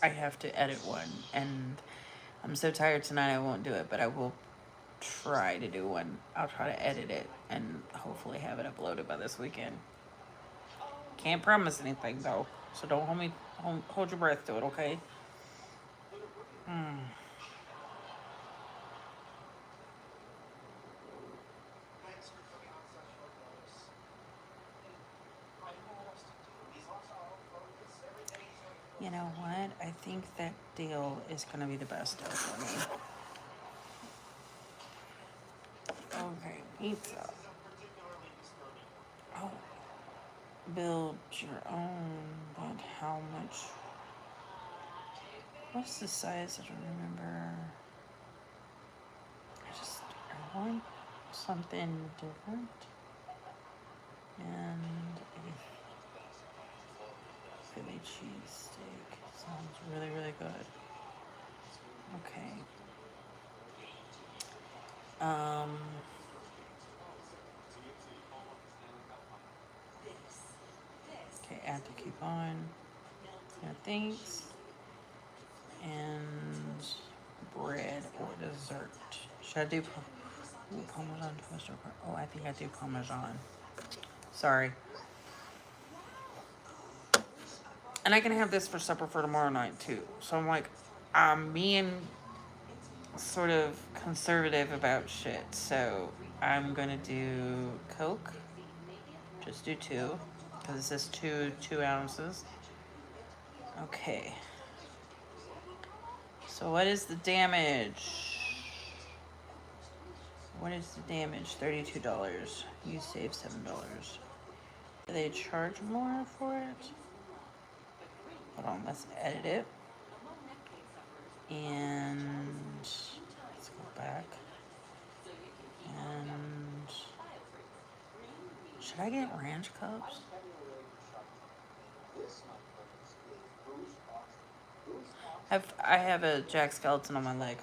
have to edit one. And I'm so tired tonight I won't do it, but I will try to do one. I'll try to edit it and hopefully have it uploaded by this weekend. Can't promise anything though. So don't hold your breath to it, okay? Mm. You know what? I think that deal is going to be the best deal for me. Okay, pizza. Oh, build your own, but how much? What's the size? I don't remember. I want something different. And a Philly cheesesteak sounds really, really good. Okay. Um, okay, add to coupon. Yeah, thanks. And bread or dessert. Should I do Parmesan toast or oh, I think I do Parmesan. Sorry. And I can have this for supper for tomorrow night too. So I'm like, I'm being sort of conservative about shit. So I'm gonna do Coke. Just do 2. Because it says 2 ounces. Okay. So what is the damage? What is the damage? $32. You save $7. Do they charge more for it? Hold on, let's edit it. And let's go back. And should I get ranch cups? I have a Jack Skeleton on my leg.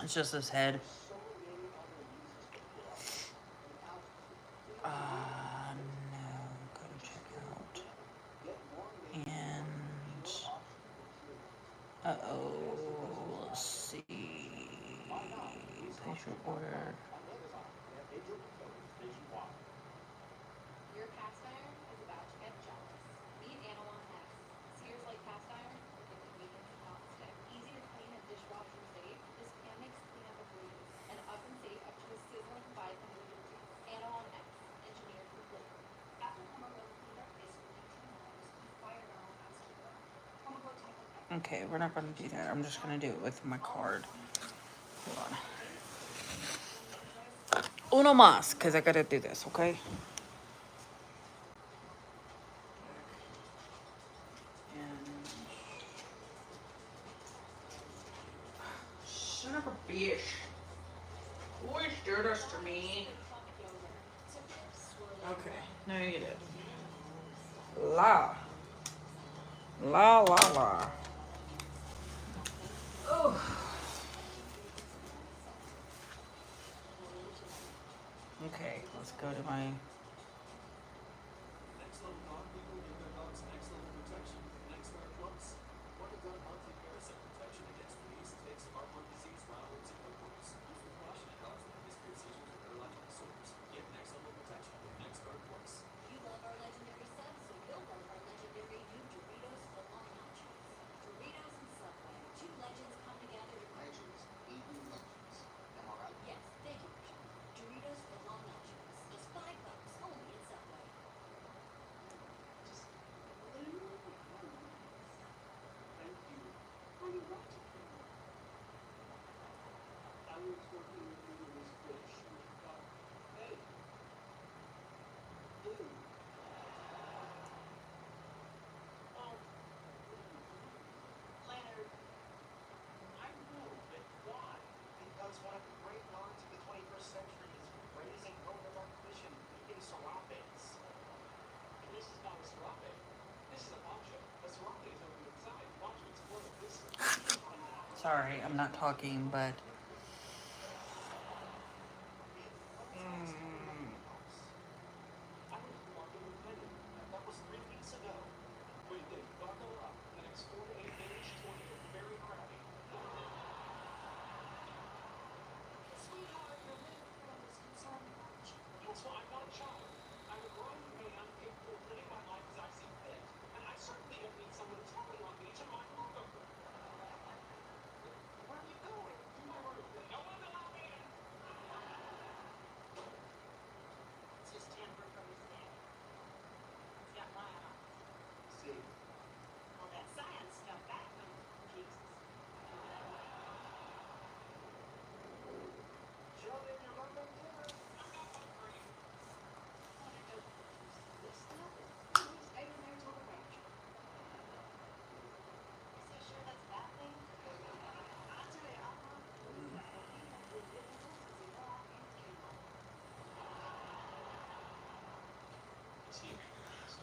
It's just his head. No, go to checkout. And let's see. Place your order. Your cast iron is about to get jealous. Meet Analon X. Sears like cast iron with a convenient non-stick. Easy to clean and dishwasher safe. This pan makes cleanup a breeze. And oven safe up to a sizzling 500 degrees. Analon X, engineered for flavor. After Homerville cleanup is 15 hours, you fire it on faster. Okay, we're not going to do that. I'm just going to do it with my card. Hold on. Uno más, because I got to do this, okay? Son of a bitch. Always do this to me. Okay, now you get it. La. La, la, la. Oh. Okay, let's go to my... Sorry, I'm not talking, but...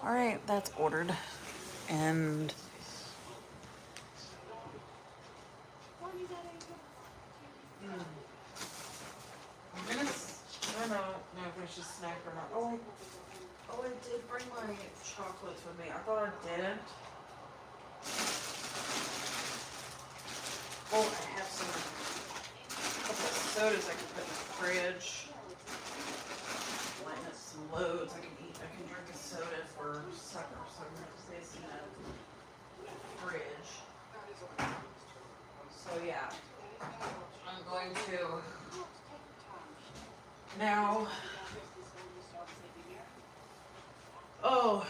Alright, that's ordered. And... I don't know if I should snack or not. Oh, I did bring my chocolates with me. I thought I didn't. Oh, I have some sodas I can put in the fridge. Some loads. foods I can eat. I can drink a soda for supper, so I'm going to put this in the fridge. So yeah, I'm going to now. Oh,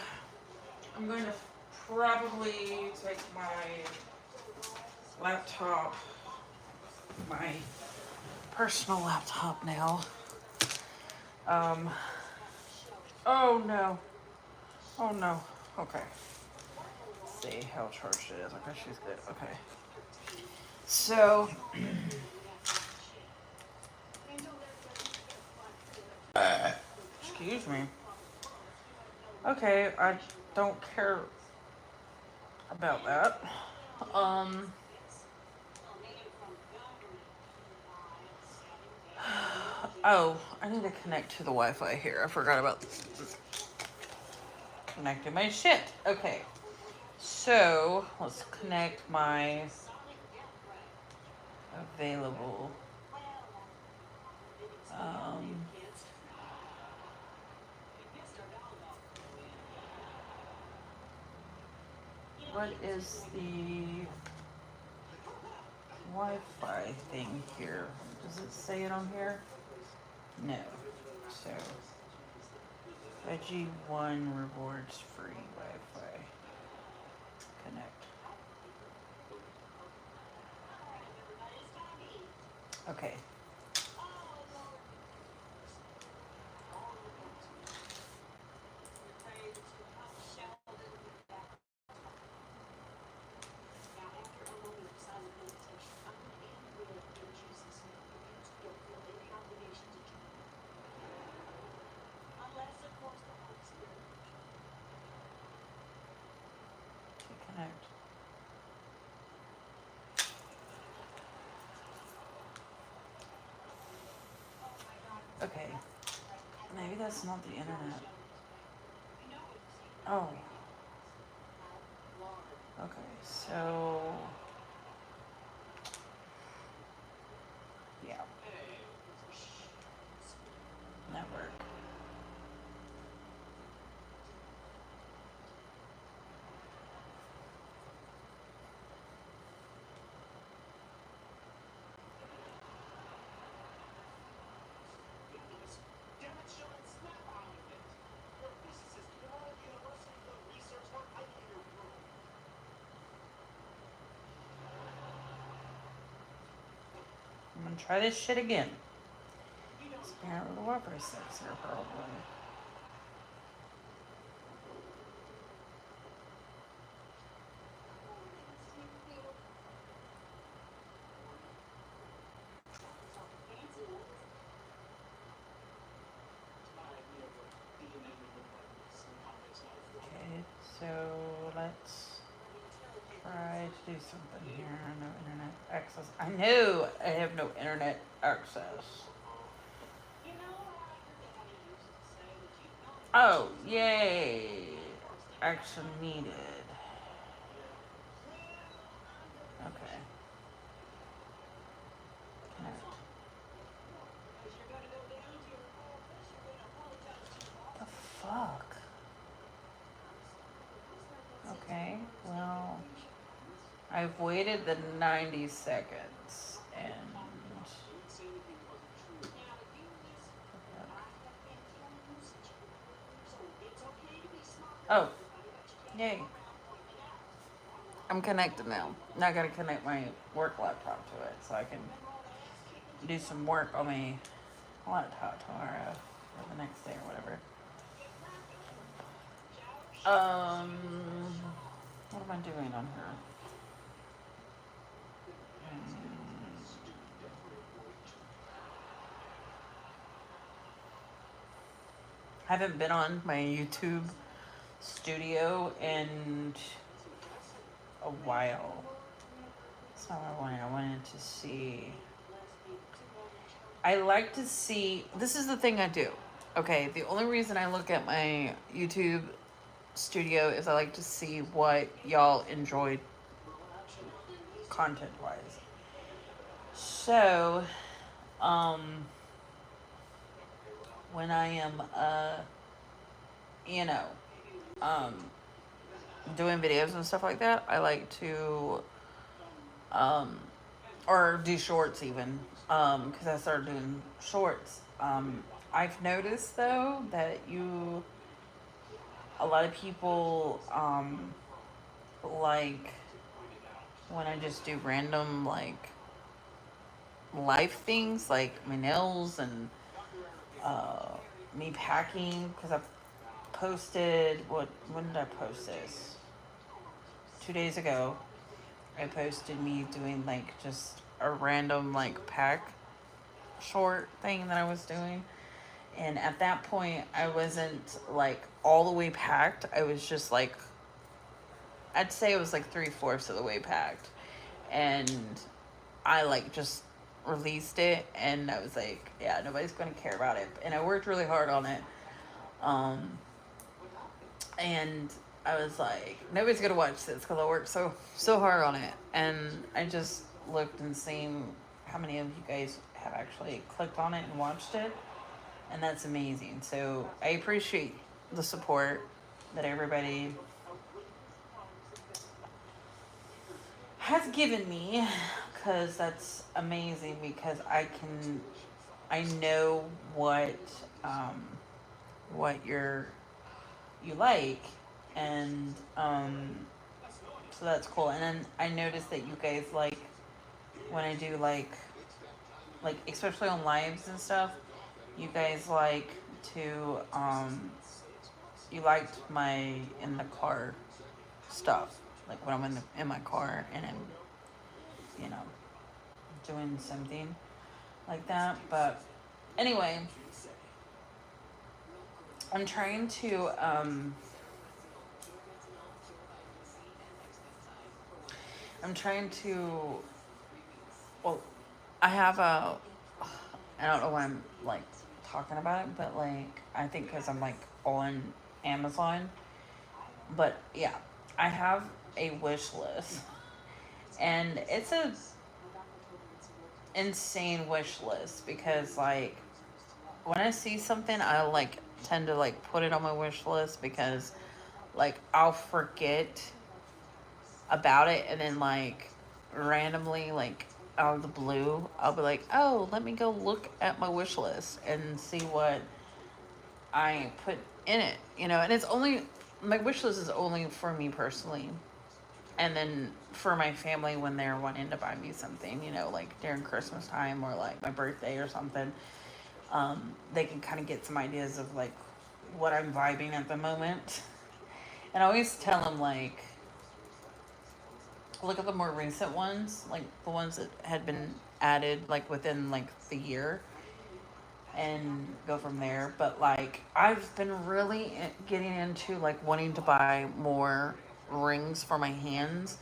I'm going to probably take my laptop, my personal laptop now. Oh no. Oh no. Okay. Let's see how charged it is. Okay, she's good. Okay. So, excuse me. Okay, I don't care about that. Um, oh, I need to connect to the Wi-Fi here. I forgot about connecting my shit. Okay, so let's connect my available. Um, what is the Wi-Fi thing here? Does it say it on here? No. So, IG1 rewards free Wi-Fi. Connect. Okay. Connect. Okay. Maybe that's not the internet. Oh. Okay, so yeah. Network. I'm gonna try this shit again. Apparently the Wi-Fi sucks here probably. Okay, so let's try to do something here. No internet access. I know I have no internet access. Oh, yay! Action needed. Okay. Connect. The fuck? Okay, well, I've waited the 90 seconds and. Oh, yay. I'm connected now. Now I gotta connect my work laptop to it so I can do some work on my laptop tomorrow or the next day or whatever. What am I doing on here? I haven't been on my YouTube studio in a while. That's not what I wanted. I wanted to see. I like to see. This is the thing I do. Okay, the only reason I look at my YouTube studio is I like to see what y'all enjoy content wise. So, when I am you know, um, doing videos and stuff like that, I like to, um, or do shorts even, because I started doing shorts. I've noticed though that a lot of people, like when I just do random like life things, like my nails and uh, me packing, because I posted, when did I post this? 2 days ago, I posted me doing like just a random like pack short thing that I was doing. And at that point, I wasn't like all the way packed. I was just like, I'd say it was like 3/4 of the way packed. And I like just released it, and I was like, yeah, nobody's going to care about it. And I worked really hard on it. Um, and I was like, nobody's gonna watch this because I worked so hard on it. And I just looked and seen how many of you guys have actually clicked on it and watched it, and that's amazing. So I appreciate the support that everybody has given me, because that's amazing. Because I know um, what you like, and so that's cool. And then I noticed that you guys like when I do like especially on lives and stuff, you guys like to you liked my in the car stuff, like when I'm in my car and I'm, you know, doing something like that. But anyway, I'm trying to I'm trying to well, I have a I don't know why I'm like talking about it, but like I think because I'm like on Amazon. But yeah, I have a wish list, and it's a insane wish list because like when I see something, I like tend to like put it on my wish list because like I'll forget about it, and then like randomly like out of the blue I'll be like, oh, let me go look at my wish list and see what I put in it, and it's only my wish list is only for me personally, and then for my family when they're wanting to buy me something, like during Christmas time or like my birthday or something. They can kind of get some ideas of like what I'm vibing at the moment. And I always tell them like look at the more recent ones, like the ones that had been added like within like the year, and go from there. But like I've been really getting into like wanting to buy more rings for my hands,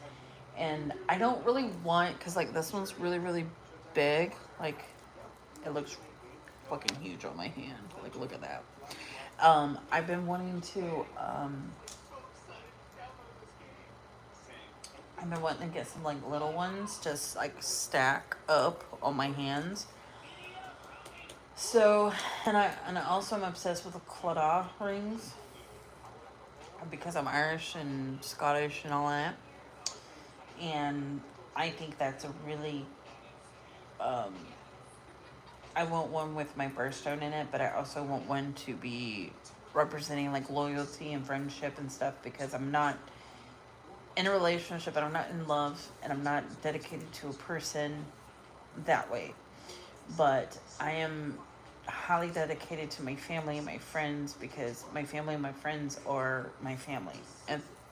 and I don't really want, because like this one's really big, like it looks fucking huge on my hand, like look at that. I've been wanting to I've been wanting to get some like little ones just like stack up on my hands. So, and I also am obsessed with the Claddagh rings because I'm Irish and Scottish and all that. And I think that's a really um, I want one with my birthstone in it, but I also want one to be representing like loyalty and friendship and stuff, because I'm not in a relationship and I'm not in love and I'm not dedicated to a person that way. But I am highly dedicated to my family and my friends, because my family and my friends are my family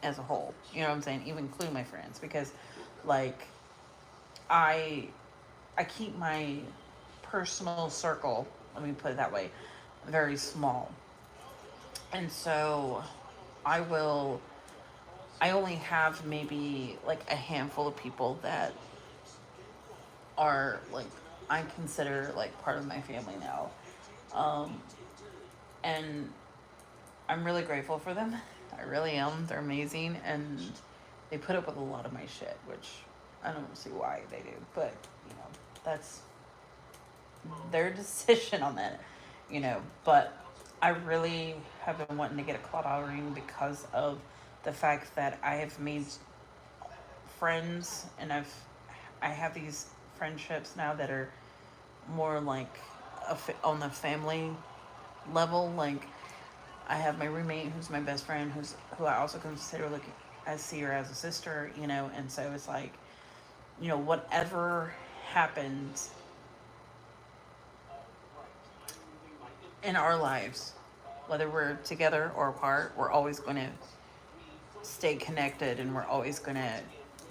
as a whole. You know what I'm saying? Even including my friends, because like I I keep my personal circle, let me put it that way, very small. And so I will I only have maybe like a handful of people that are like I consider like part of my family now. Um, and I'm really grateful for them. I really am. They're amazing, and they put up with a lot of my shit, which I don't see why they do, but that's their decision on that. But I really have been wanting to get a claw ring because of the fact that I have made friends, and I have these friendships now that are more like on the family level. Like I have my roommate who's my best friend, who I also consider like I see her as a sister, you know, and so it's like, you know, whatever happens in our lives, whether we're together or apart, we're always going to stay connected and we're always going to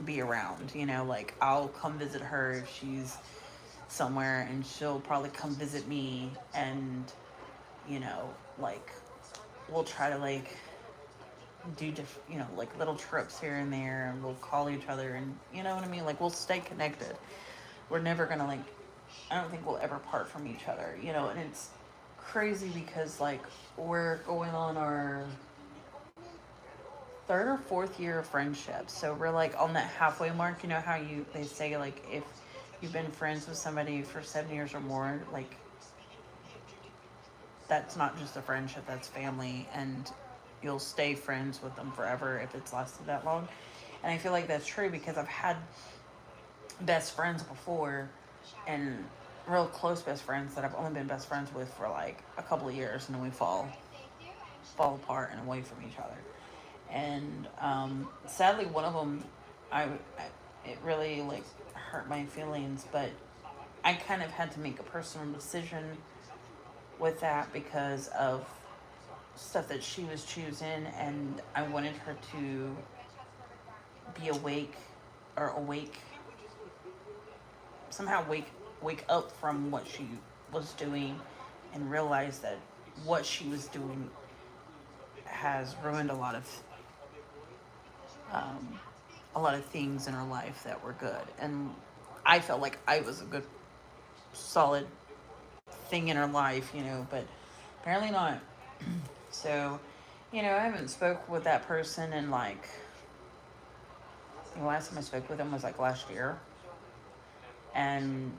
be around, you know, like I'll come visit her if she's somewhere and she'll probably come visit me, and you know, like we'll try to like do you know, like little trips here and there, and we'll call each other, and you know what I mean, like we'll stay connected. We're never gonna like, I don't think we'll ever part from each other, you know. And it's crazy because like we're going on our third or fourth year of friendship, so we're like on that halfway mark. You know how they say like if you've been friends with somebody for 7 years or more, like that's not just a friendship, that's family, and you'll stay friends with them forever if it's lasted that long. And I feel like that's true because I've had best friends before, and real close best friends that I've only been best friends with for like a couple of years, and then we fall apart and away from each other. And sadly, one of them, I it really like hurt my feelings, but I kind of had to make a personal decision with that because of stuff that she was choosing, and I wanted her to be awake, somehow wake up from what she was doing and realize that what she was doing has ruined um, a lot of things in her life that were good. And I felt like I was a good, solid thing in her life, you know, but apparently not. So, you know, I haven't spoke with that person in like, the last time I spoke with him was like last year, and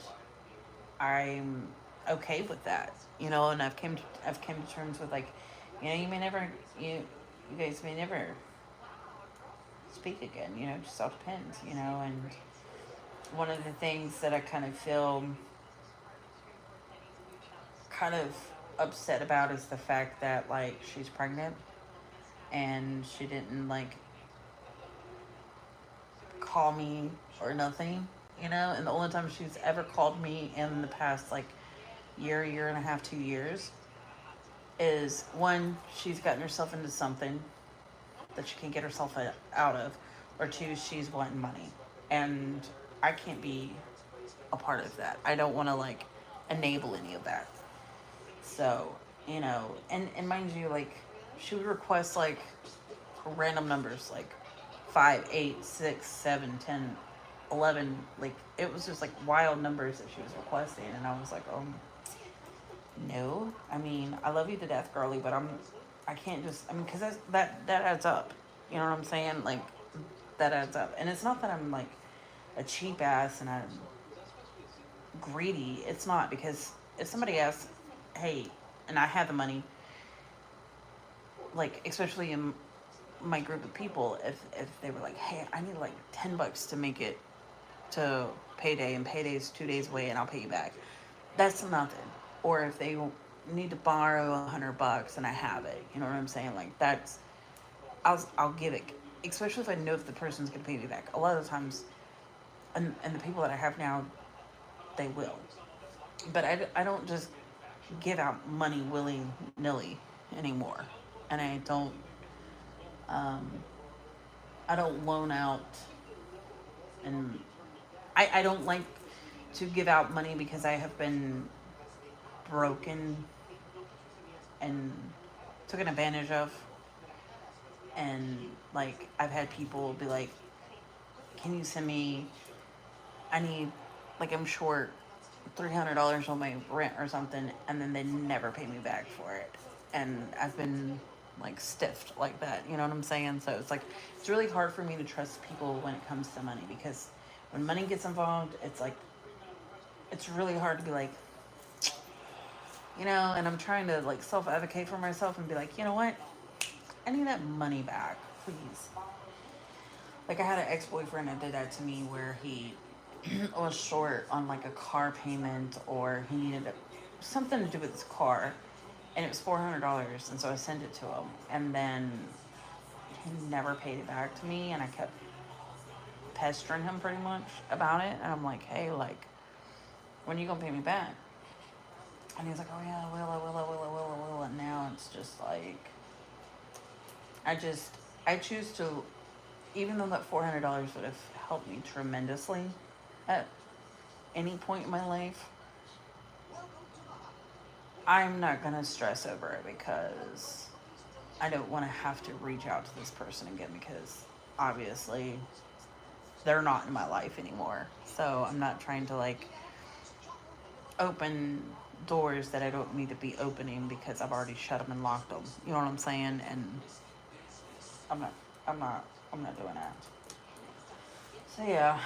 I'm okay with that, you know. And I've came to terms with like, you know, you guys may never speak again, you know, just all depends, you know. And one of the things that I kind of feel kind of upset about is the fact that like she's pregnant and she didn't like call me or nothing, you know. And the only time she's ever called me in the past like year and a half, 2 years, is one, she's gotten herself into something that she can't get herself out of, or two, she's wanting money. And I can't be a part of that. I don't want to like enable any of that. So, you know, and mind you, like she would request like random numbers like 5, 8, 6, 7, 10, 11. Like it was just like wild numbers that she was requesting, and I was like, oh no. I mean, I love you to death, girly, but I can't just. I mean, because that adds up. You know what I'm saying? Like that adds up, and it's not that I'm like a cheap ass and I'm greedy. It's not, because if somebody asks, hey, and I have the money, like especially in my group of people, if they were like, hey, I need like $10 to make it to payday, and payday's 2 days away, and I'll pay you back. That's nothing. Or if they need to borrow $100 and I have it, you know what I'm saying? Like that's, I'll give it, especially if I know if the person's gonna pay me back. A lot of the times, and the people that I have now, they will. But I don't just give out money willy nilly anymore, and um, I don't loan out, and I don't like to give out money because I have been broken and taken advantage of. And like I've had people be like, can you send me, I need, like I'm short $300 on my rent or something, and then they never pay me back for it. And I've been like stiffed like that, you know what I'm saying? So it's like, it's really hard for me to trust people when it comes to money, because when money gets involved, it's like, it's really hard to be like, you know, and I'm trying to like self-advocate for myself and be like, you know what, I need that money back, please. Like I had an ex-boyfriend that did that to me where he was short on like a car payment, or he needed something to do with his car, and it was $400, and so I sent it to him, and then he never paid it back to me, and I kept pestering him pretty much about it, and I'm like, hey, like, when are you gonna pay me back? And he's like, oh yeah, I will, and now it's just like, I just, I choose to, even though that $400 would have helped me tremendously at any point in my life, I'm not gonna stress over it because I don't want to have to reach out to this person again, because obviously they're not in my life anymore. So I'm not trying to like open doors that I don't need to be opening because I've already shut them and locked them. You know what I'm saying? And I'm not, I'm not, I'm not doing that. So yeah.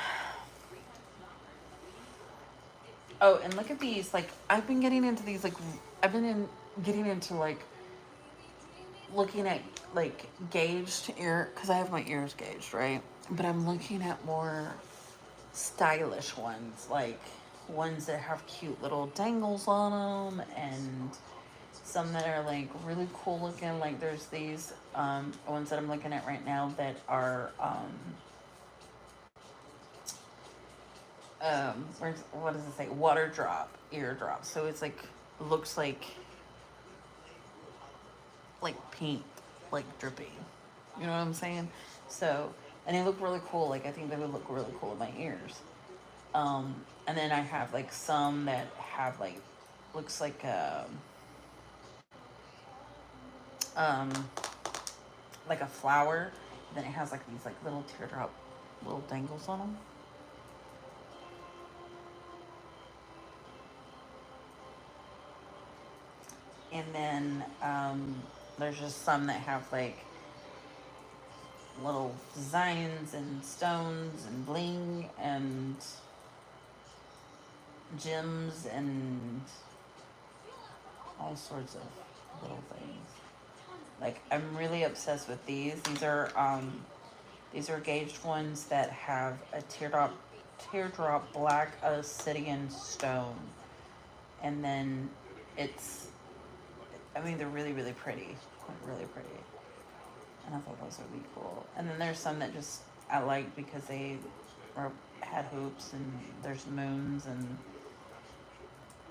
Oh, and look at these. Like I've been getting into these. Like I've been getting into like looking at like gauged ear, because I have my ears gauged, right? But I'm looking at more stylish ones, like ones that have cute little dangles on them, and some that are like really cool looking. Like there's these ones that I'm looking at right now that are what does it say? Water drop ear drops. So it's like looks like paint, like drippy. You know what I'm saying? So, and they look really cool. Like I think they would look really cool in my ears. And then I have like some that have like looks um like a flower. Then it has like these like little teardrop little dangles on them. And then there's just some that have like little designs and stones and bling and gems and all sorts of little things. Like I'm really obsessed with these. These are gauged ones that have a teardrop black obsidian stone, and then it's, I mean, they're really really pretty, really pretty. And I thought those would be cool. And then there's some that just I like because they were had hoops, and there's moons and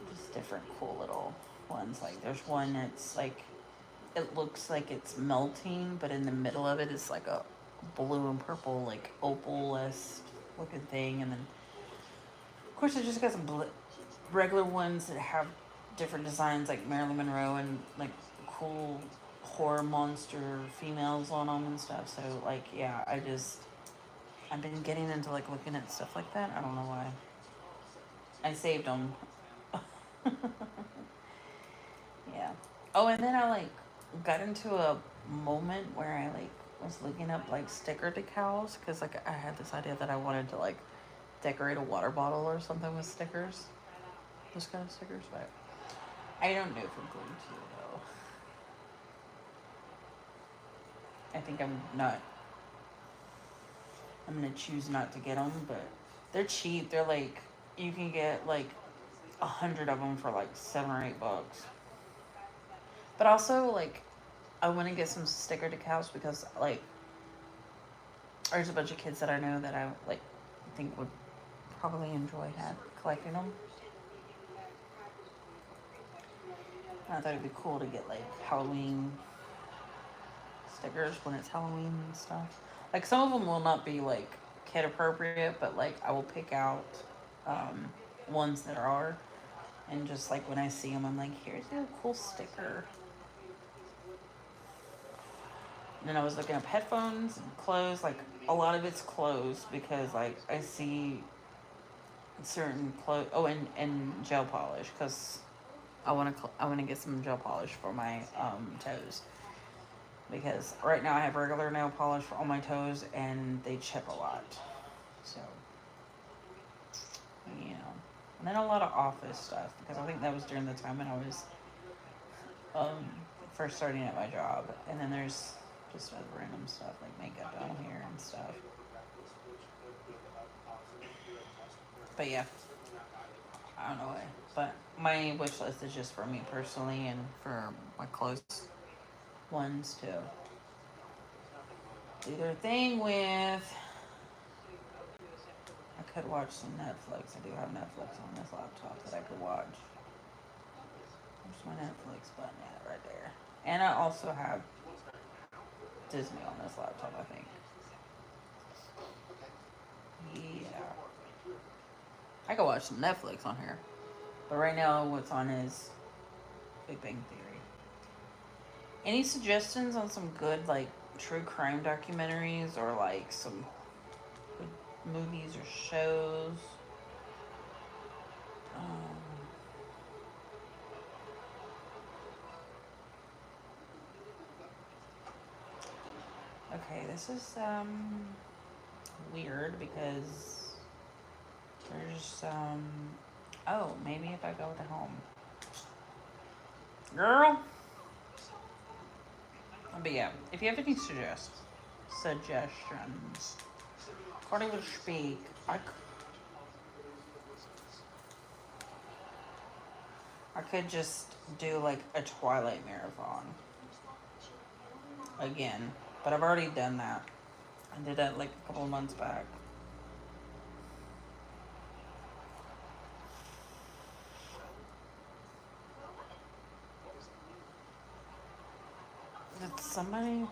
just different cool little ones. Like there's one that's like it looks like it's melting, but in the middle of it is like a blue and purple like opal-esque looking thing. And then of course I just got some regular ones that have different designs like Marilyn Monroe and like cool horror monster females on them and stuff. So like yeah, I've been getting into like looking at stuff like that. I don't know why. I saved them. Yeah. Oh, and then I like got into a moment where I like was looking up like sticker decals, because like I had this idea that I wanted to like decorate a water bottle or something with stickers, those kind of stickers. But I don't know if I'm going to though. I think I'm not. I'm gonna choose not to get them, but they're cheap. They're like you can get like 100 of them for like $7 or $8. But also like I want to get some sticker decals because like there's a bunch of kids that I know that I like think would probably enjoy collecting them. And I thought it'd be cool to get like Halloween stickers when it's Halloween and stuff. Like some of them will not be like kid appropriate, but like I will pick out um, ones that are, and just like when I see them, I'm like, here's a cool sticker. And then I was looking up headphones and clothes. Like a lot of it's clothes because like I see certain clothes. Oh, and gel polish because I want to get some gel polish for my toes, because right now I have regular nail polish for all my toes and they chip a lot. So you know, and then a lot of office stuff because I think that was during the time when I was um, for starting at my job. And then there's just other random stuff like makeup down here and stuff. But yeah, I don't know why. But my wish list is just for me personally and for my close ones to do their thing with. I could watch some Netflix. I do have Netflix on this laptop that I could watch. There's my Netflix button at right there. And I also have Disney on this laptop, I think. Yeah. I could watch some Netflix on here. But right now, what's on is Big Bang Theory. Any suggestions on some good, like, true crime documentaries or, like, some good movies or shows? Um, okay, this is, weird because there's, oh, maybe if I go to home. Girl! But yeah, if you have any suggestions, according to speak, I could just do like a Twilight marathon again, but I've already done that. I did that like a couple of months back. Did somebody?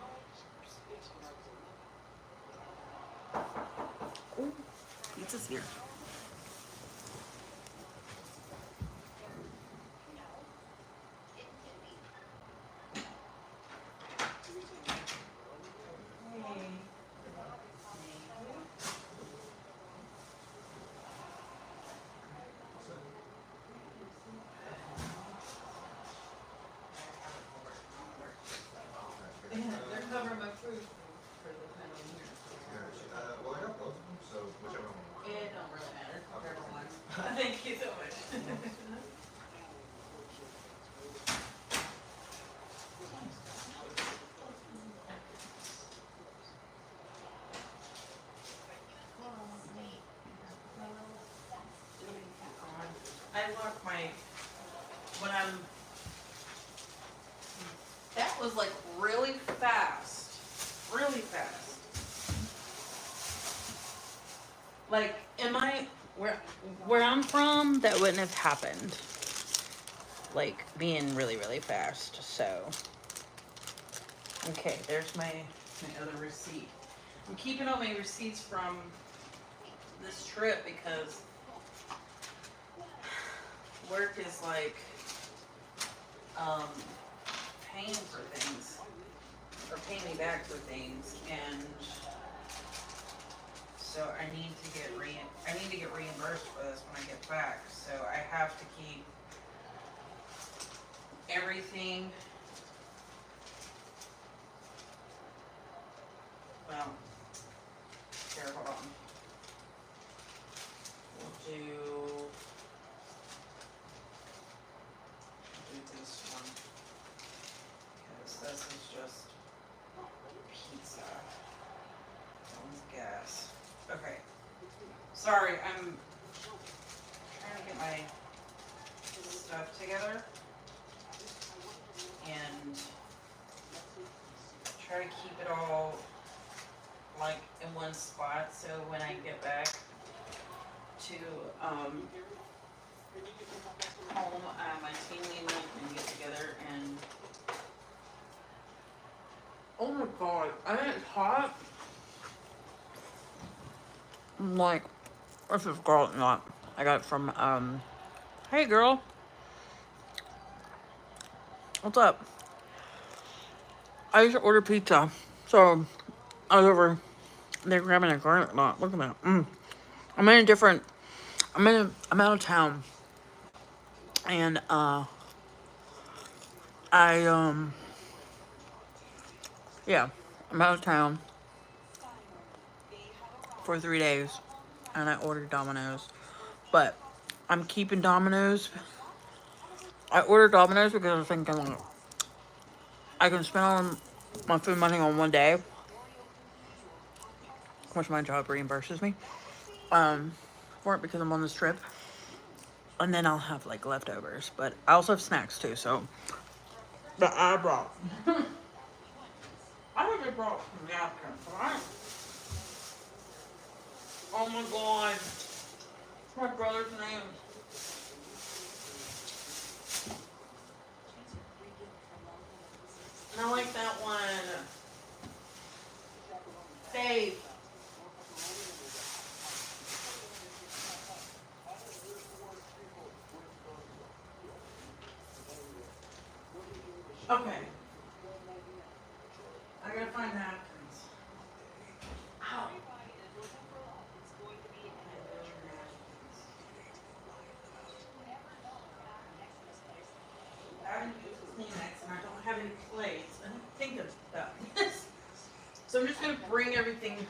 Oh, pizza's here. They're covering my food for the time I'm here. Well, I got both of them, so whichever one. It don't really matter. Whichever one. Thank you so much. I lock my when I'm. That was like really fast, really fast. Like, am I where I'm from? That wouldn't have happened. Like being really, really fast. So, okay, there's my other receipt. I'm keeping all my receipts from this trip because work is like paying for things or paying me back for things, and so I need to get reimbursed for this when I get back. So I have to keep everything. Well, here, hold on. We'll do this one because this is just pizza. That one's gas. Okay. Sorry, I'm trying to get my stuff together and try to keep it all like in one spot so when I get back to home, my team and I can get together and oh my god, it's hot. I'm like, this is garlic knot. I got it from hey girl. What's up? I used to order pizza. So I was over there grabbing a garlic knot. Look at that. I'm in a different I'm out of town. And yeah, I'm out of town for 3 days and I ordered Domino's. But I'm keeping Domino's. I ordered Domino's because I was thinking, I can spend all my food money on one day, which my job reimburses me for it because I'm on this trip, and then I'll have like leftovers. But I also have snacks too, so that I brought. I think I brought some napkins, right? Oh my god, my brother's name. And I like that one. Faith. Okay. I gotta find napkins. Ow. I haven't used Kleenex and I don't have any plates. I don't think of that. So I'm just gonna bring everything.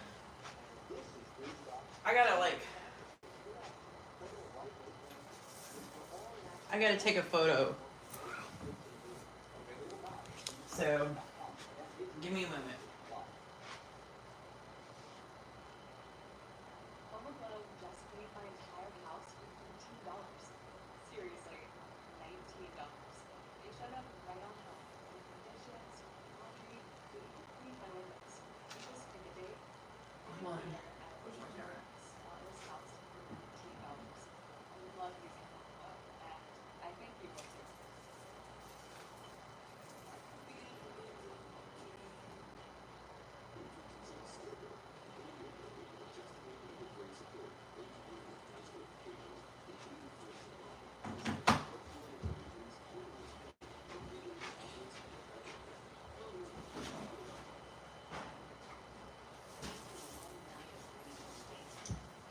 I gotta like. I gotta take a photo. So give me a moment. Come on. Where's my camera?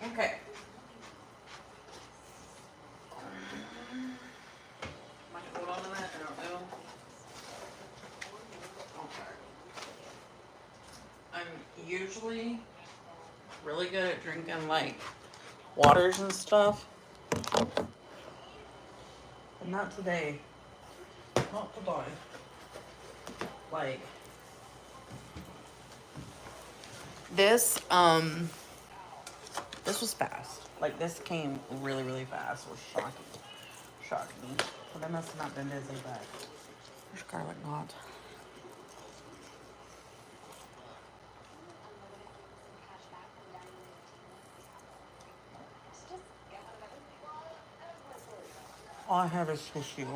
Okay. Might hold on to that. I don't know. Okay. I'm usually really good at drinking like waters and stuff, but not today. Not today. Like this, this was fast. Like this came really, really fast. It was shocking. Shocking. But I must have not been busy, but there's garlic knots. All I have is tissue.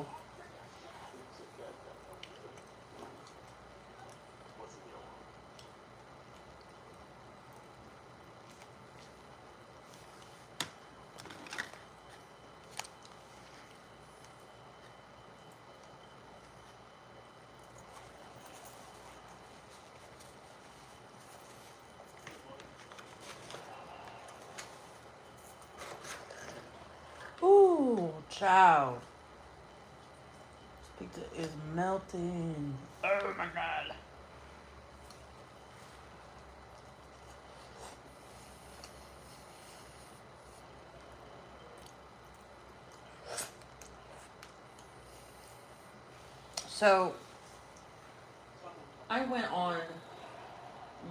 Ooh, chow. This pizza is melting. Oh my god. So, I went on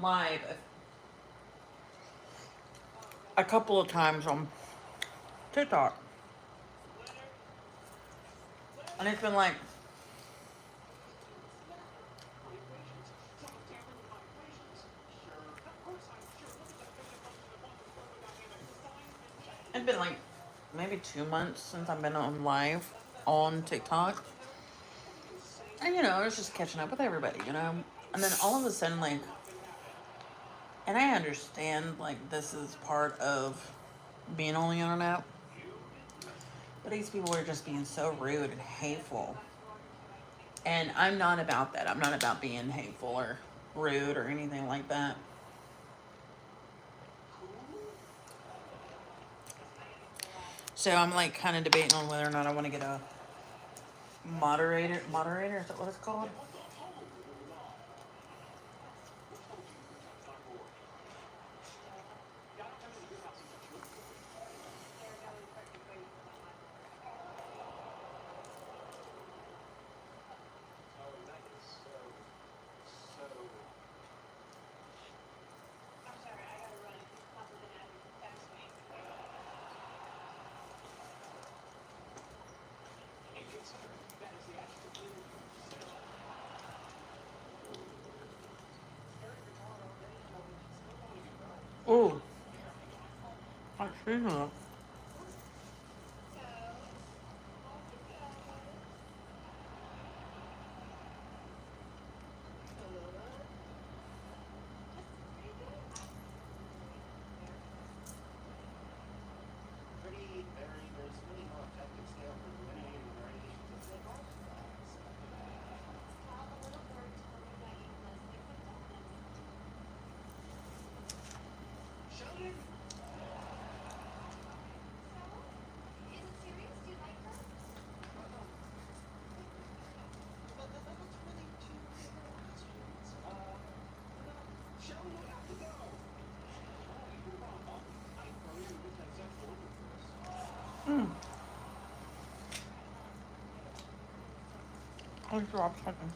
live a couple of times on TikTok. And it's been like, maybe 2 months since I've been on live on TikTok. And I was just catching up with everybody. And then all of a sudden, like, and I understand, like, this is part of being on the internet. But these people are just being so rude and hateful. And I'm not about that. I'm not about being hateful or rude or anything like that. So I'm like kind of debating on whether or not I want to get a moderator. Moderator, is that what it's called? Mhm. Mm. I dropped something.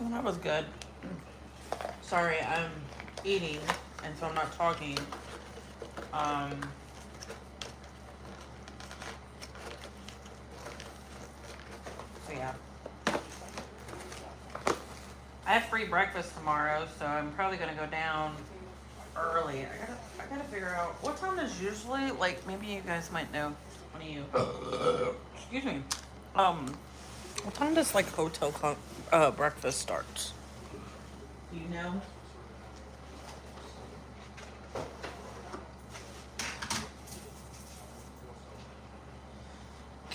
Well, that was good. Sorry, I'm eating, and so I'm not talking. So yeah. I have free breakfast tomorrow, so I'm probably gonna go down early. I gotta figure out what time is usually, like, maybe you guys might know. One of you. Excuse me. What time does like breakfast starts? Do you know?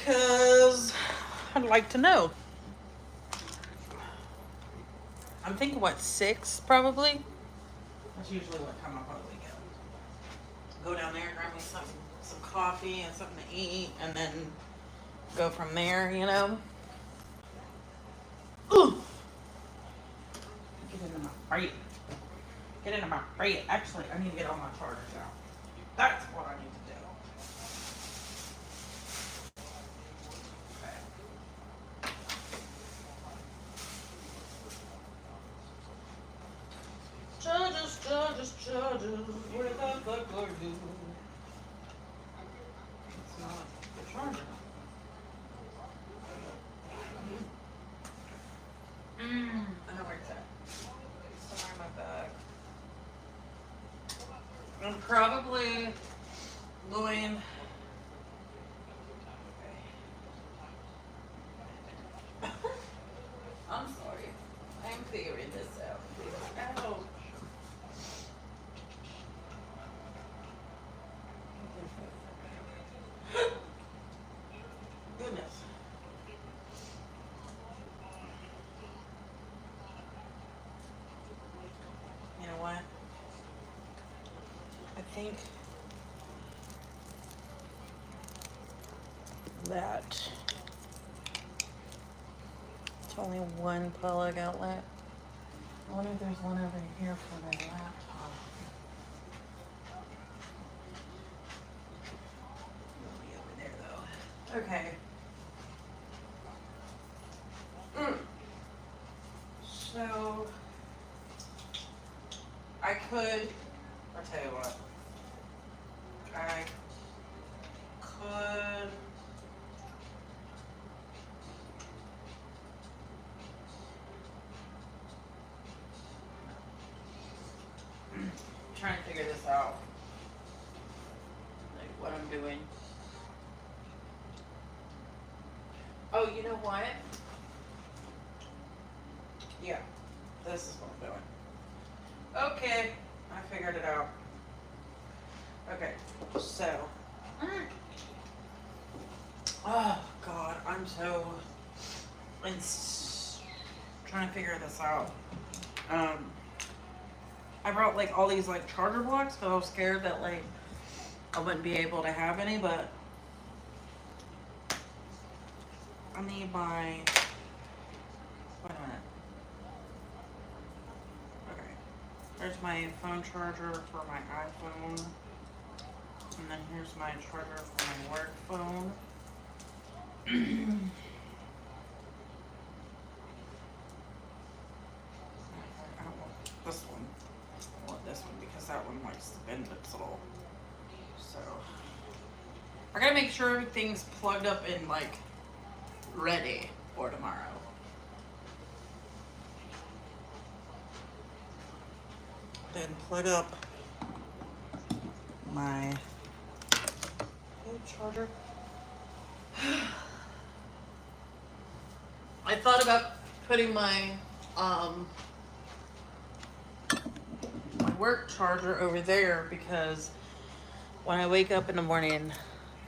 Cause I'd like to know. I'm thinking what, 6 probably? That's usually what time I probably go. Go down there, grab me some coffee and something to eat, and then go from there, you know? Ooh. Get into my braid. Get into my braid. Actually, I need to get all my chargers out. That's what I need to do. Okay. Chargers, where the fuck are you? It's not the charger. I know where it's at. It's somewhere in my bag. I'm probably going. I'm sorry. I'm figuring this out. Ouch. Goodness. You know what? I think that it's only one plug outlet. I wonder if there's one over here for my laptop. It'll be over there though. Okay. So I could, I'll tell you what, I could trying to figure this out, like what I'm doing. Oh, you know what? Yeah, this is what I'm doing. Okay, I figured it out. Okay, so, oh God, I'm so trying to figure this out. I brought like all these like charger blocks because I was scared that like I wouldn't be able to have any, but I need my, wait a minute. Okay, there's my phone charger for my iPhone, and then here's my charger for my work phone. I don't want this one. I want this one because that one likes to bend its little. So I gotta make sure everything's plugged up and like ready for tomorrow. Then plug up my charger. I thought about putting my my work charger over there because when I wake up in the morning,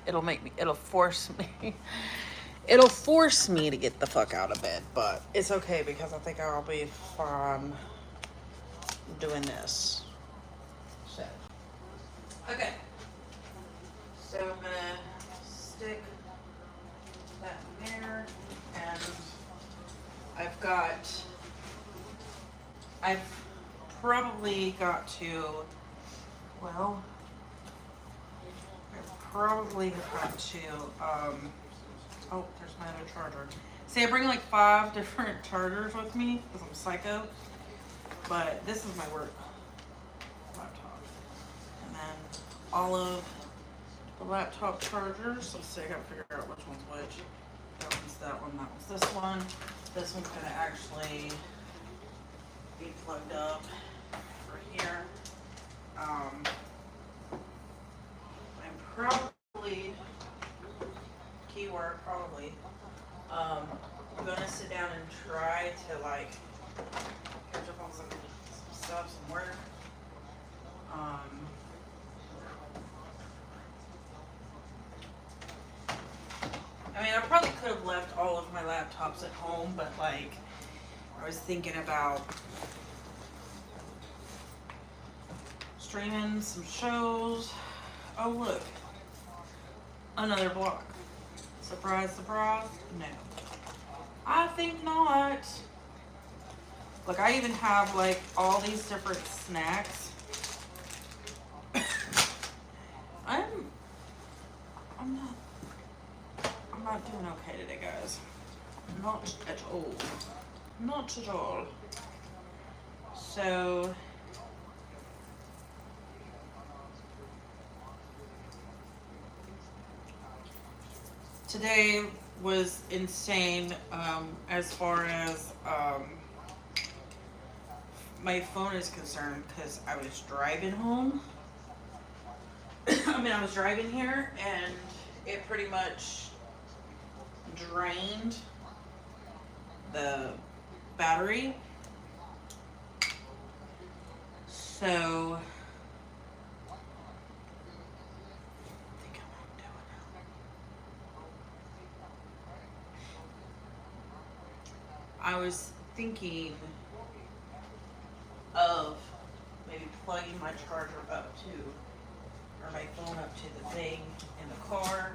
it'll force me to get the fuck out of bed, but it's okay because I think I'll be fine doing this. So, okay. So I'm gonna stick that in there, and I've probably got to, well, I've probably got to, oh, there's my other charger. See, I bring like 5 different chargers with me because I'm psycho. But this is my work laptop. And then all of the laptop chargers. Let's see, I gotta figure out which one's which. That one's that one, that one's this one. This one's gonna actually be plugged up for here. I'm probably, keyword probably, I'm gonna sit down and try to like catch up on some stuff, some work. I mean, I probably could have left all of my laptops at home, but like, I was thinking about streaming some shows. Oh, look. Another block. Surprise, surprise. No. I think not. Look, I even have like all these different snacks. I'm not doing okay today, guys. Not at all. Not at all. So today was insane as far as my phone is concerned because I was driving home. I mean, I was driving here and it pretty much drained the battery. So I was thinking of maybe plugging my charger up to, or my phone up to the thing in the car.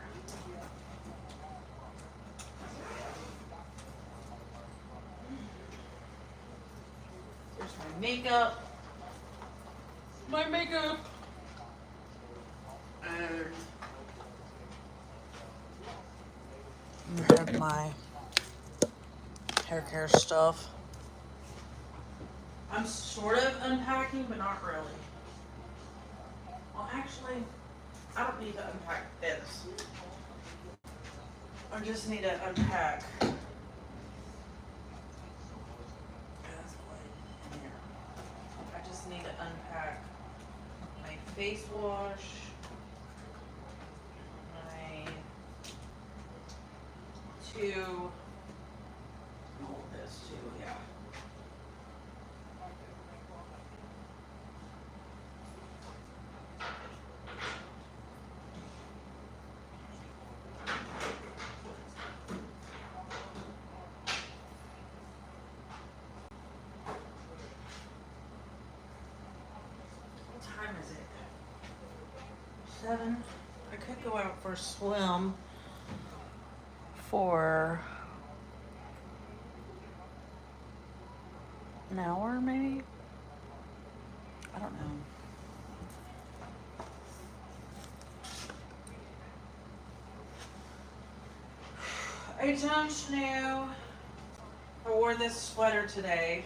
There's my makeup. My makeup. And I have my hair care stuff. I'm sort of unpacking, but not really. Well, actually, I don't need to unpack this. I just need to unpack. I just need to unpack my face wash, my all this too, yeah. What time is it? 7. I could go out for a swim for an hour, maybe? I don't know. Hey, John Schnoo. I wore this sweater today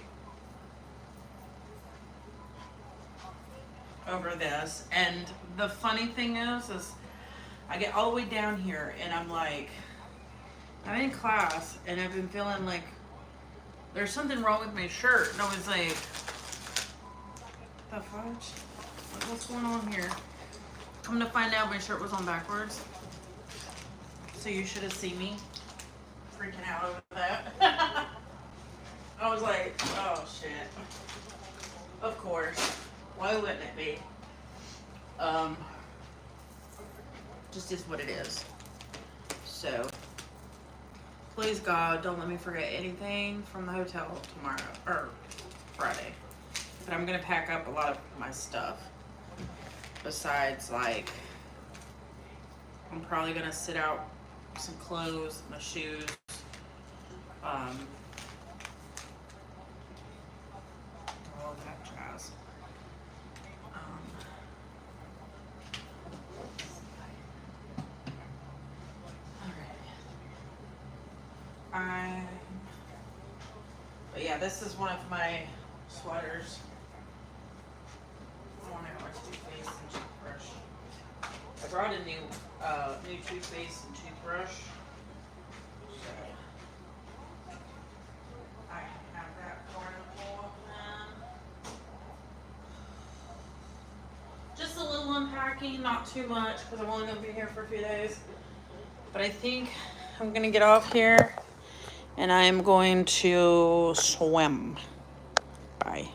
over this, and the funny thing is I get all the way down here and I'm like, I'm in class and I've been feeling like there's something wrong with my shirt, and I was like, the fudge? Like, what's going on here? Come to find out, my shirt was on backwards, so you should have seen me freaking out over that. I was like, oh shit. Of course. Why wouldn't it be? Just is what it is. So, please God, don't let me forget anything from the hotel tomorrow, or Friday. But I'm gonna pack up a lot of my stuff. Besides, like, I'm probably gonna sit out some clothes, my shoes, all that jazz. time. But yeah, this is one of my sweaters. I want to go to toothpaste and toothbrush. I brought a new toothpaste and toothbrush. So I can have that portable then. Just a little unpacking, not too much, because I'm only going to be here for a few days. But I think I'm going to get off here and I'm going to swim. Bye.